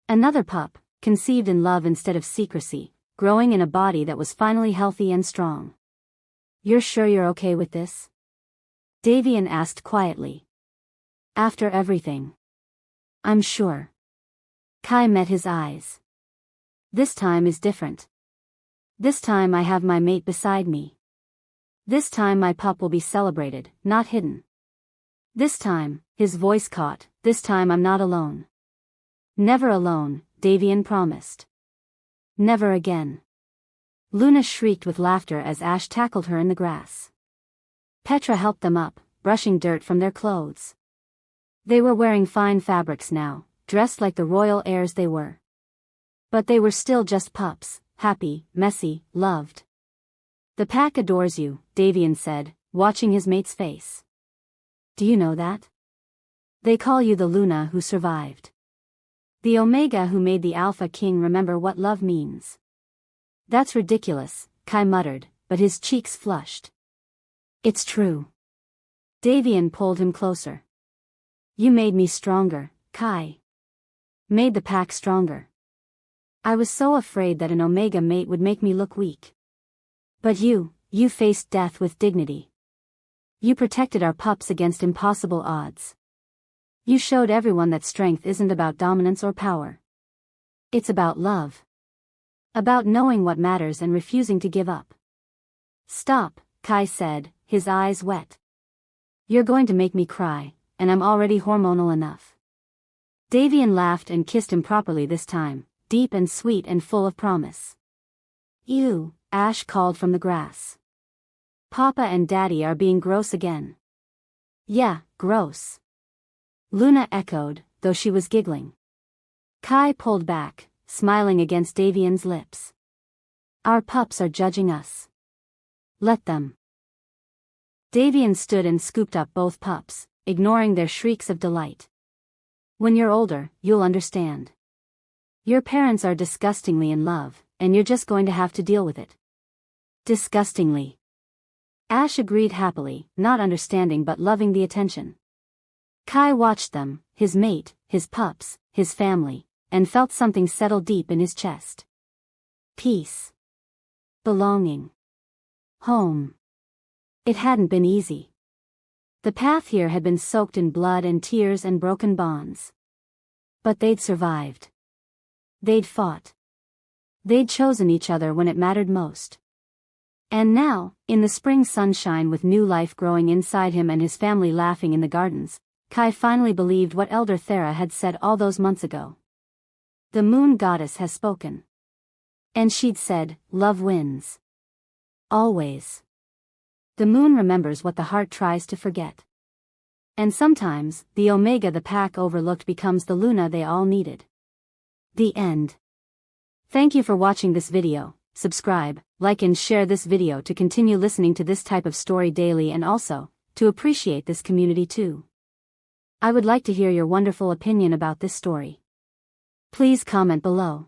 A: Another pup, conceived in love instead of secrecy, growing in a body that was finally healthy and strong." "You're sure you're okay with this?" Davian asked quietly. "After everything." "I'm sure." Kai met his eyes. "This time is different. This time I have my mate beside me. This time my pup will be celebrated, not hidden. This time," his voice caught, "this time I'm not alone." "Never alone," Davian promised. "Never again." Luna shrieked with laughter as Ash tackled her in the grass. Petra helped them up, brushing dirt from their clothes. They were wearing fine fabrics now, dressed like the royal heirs they were. But they were still just pups, happy, messy, loved. "The pack adores you," Davian said, watching his mate's face. "Do you know that? They call you the Luna who survived. The Omega who made the Alpha King remember what love means." "That's ridiculous," Kai muttered, but his cheeks flushed. "It's true." Davian pulled him closer. "You made me stronger, Kai. Made the pack stronger. I was so afraid that an Omega mate would make me look weak. But you faced death with dignity. You protected our pups against impossible odds. You showed everyone that strength isn't about dominance or power. It's about love. About knowing what matters and refusing to give up." "Stop," Kai said, his eyes wet. "You're going to make me cry, and I'm already hormonal enough." Davian laughed and kissed him properly this time, deep and sweet and full of promise. "Ew," Ash called from the grass. "Papa and Daddy are being gross again." "Yeah, gross." Luna echoed, though she was giggling. Kai pulled back, smiling against Davian's lips. "Our pups are judging us. Let them." Davian stood and scooped up both pups, ignoring their shrieks of delight. "When you're older, you'll understand. Your parents are disgustingly in love, and you're just going to have to deal with it." "Disgustingly." Ash agreed happily, not understanding but loving the attention. Kai watched them, his mate, his pups, his family, and felt something settle deep in his chest. Peace. Belonging. Home. It hadn't been easy. The path here had been soaked in blood and tears and broken bonds. But they'd survived. They'd fought. They'd chosen each other when it mattered most. And now, in the spring sunshine with new life growing inside him and his family laughing in the gardens, Kai finally believed what Elder Thera had said all those months ago. The moon goddess has spoken. And she'd said, love wins. Always. The moon remembers what the heart tries to forget. And sometimes, the Omega the pack overlooked becomes the Luna they all needed. The end. Thank you for watching this video. Subscribe, like and share this video to continue listening to this type of story daily and also, to appreciate this community too. I would like to hear your wonderful opinion about this story. Please comment below.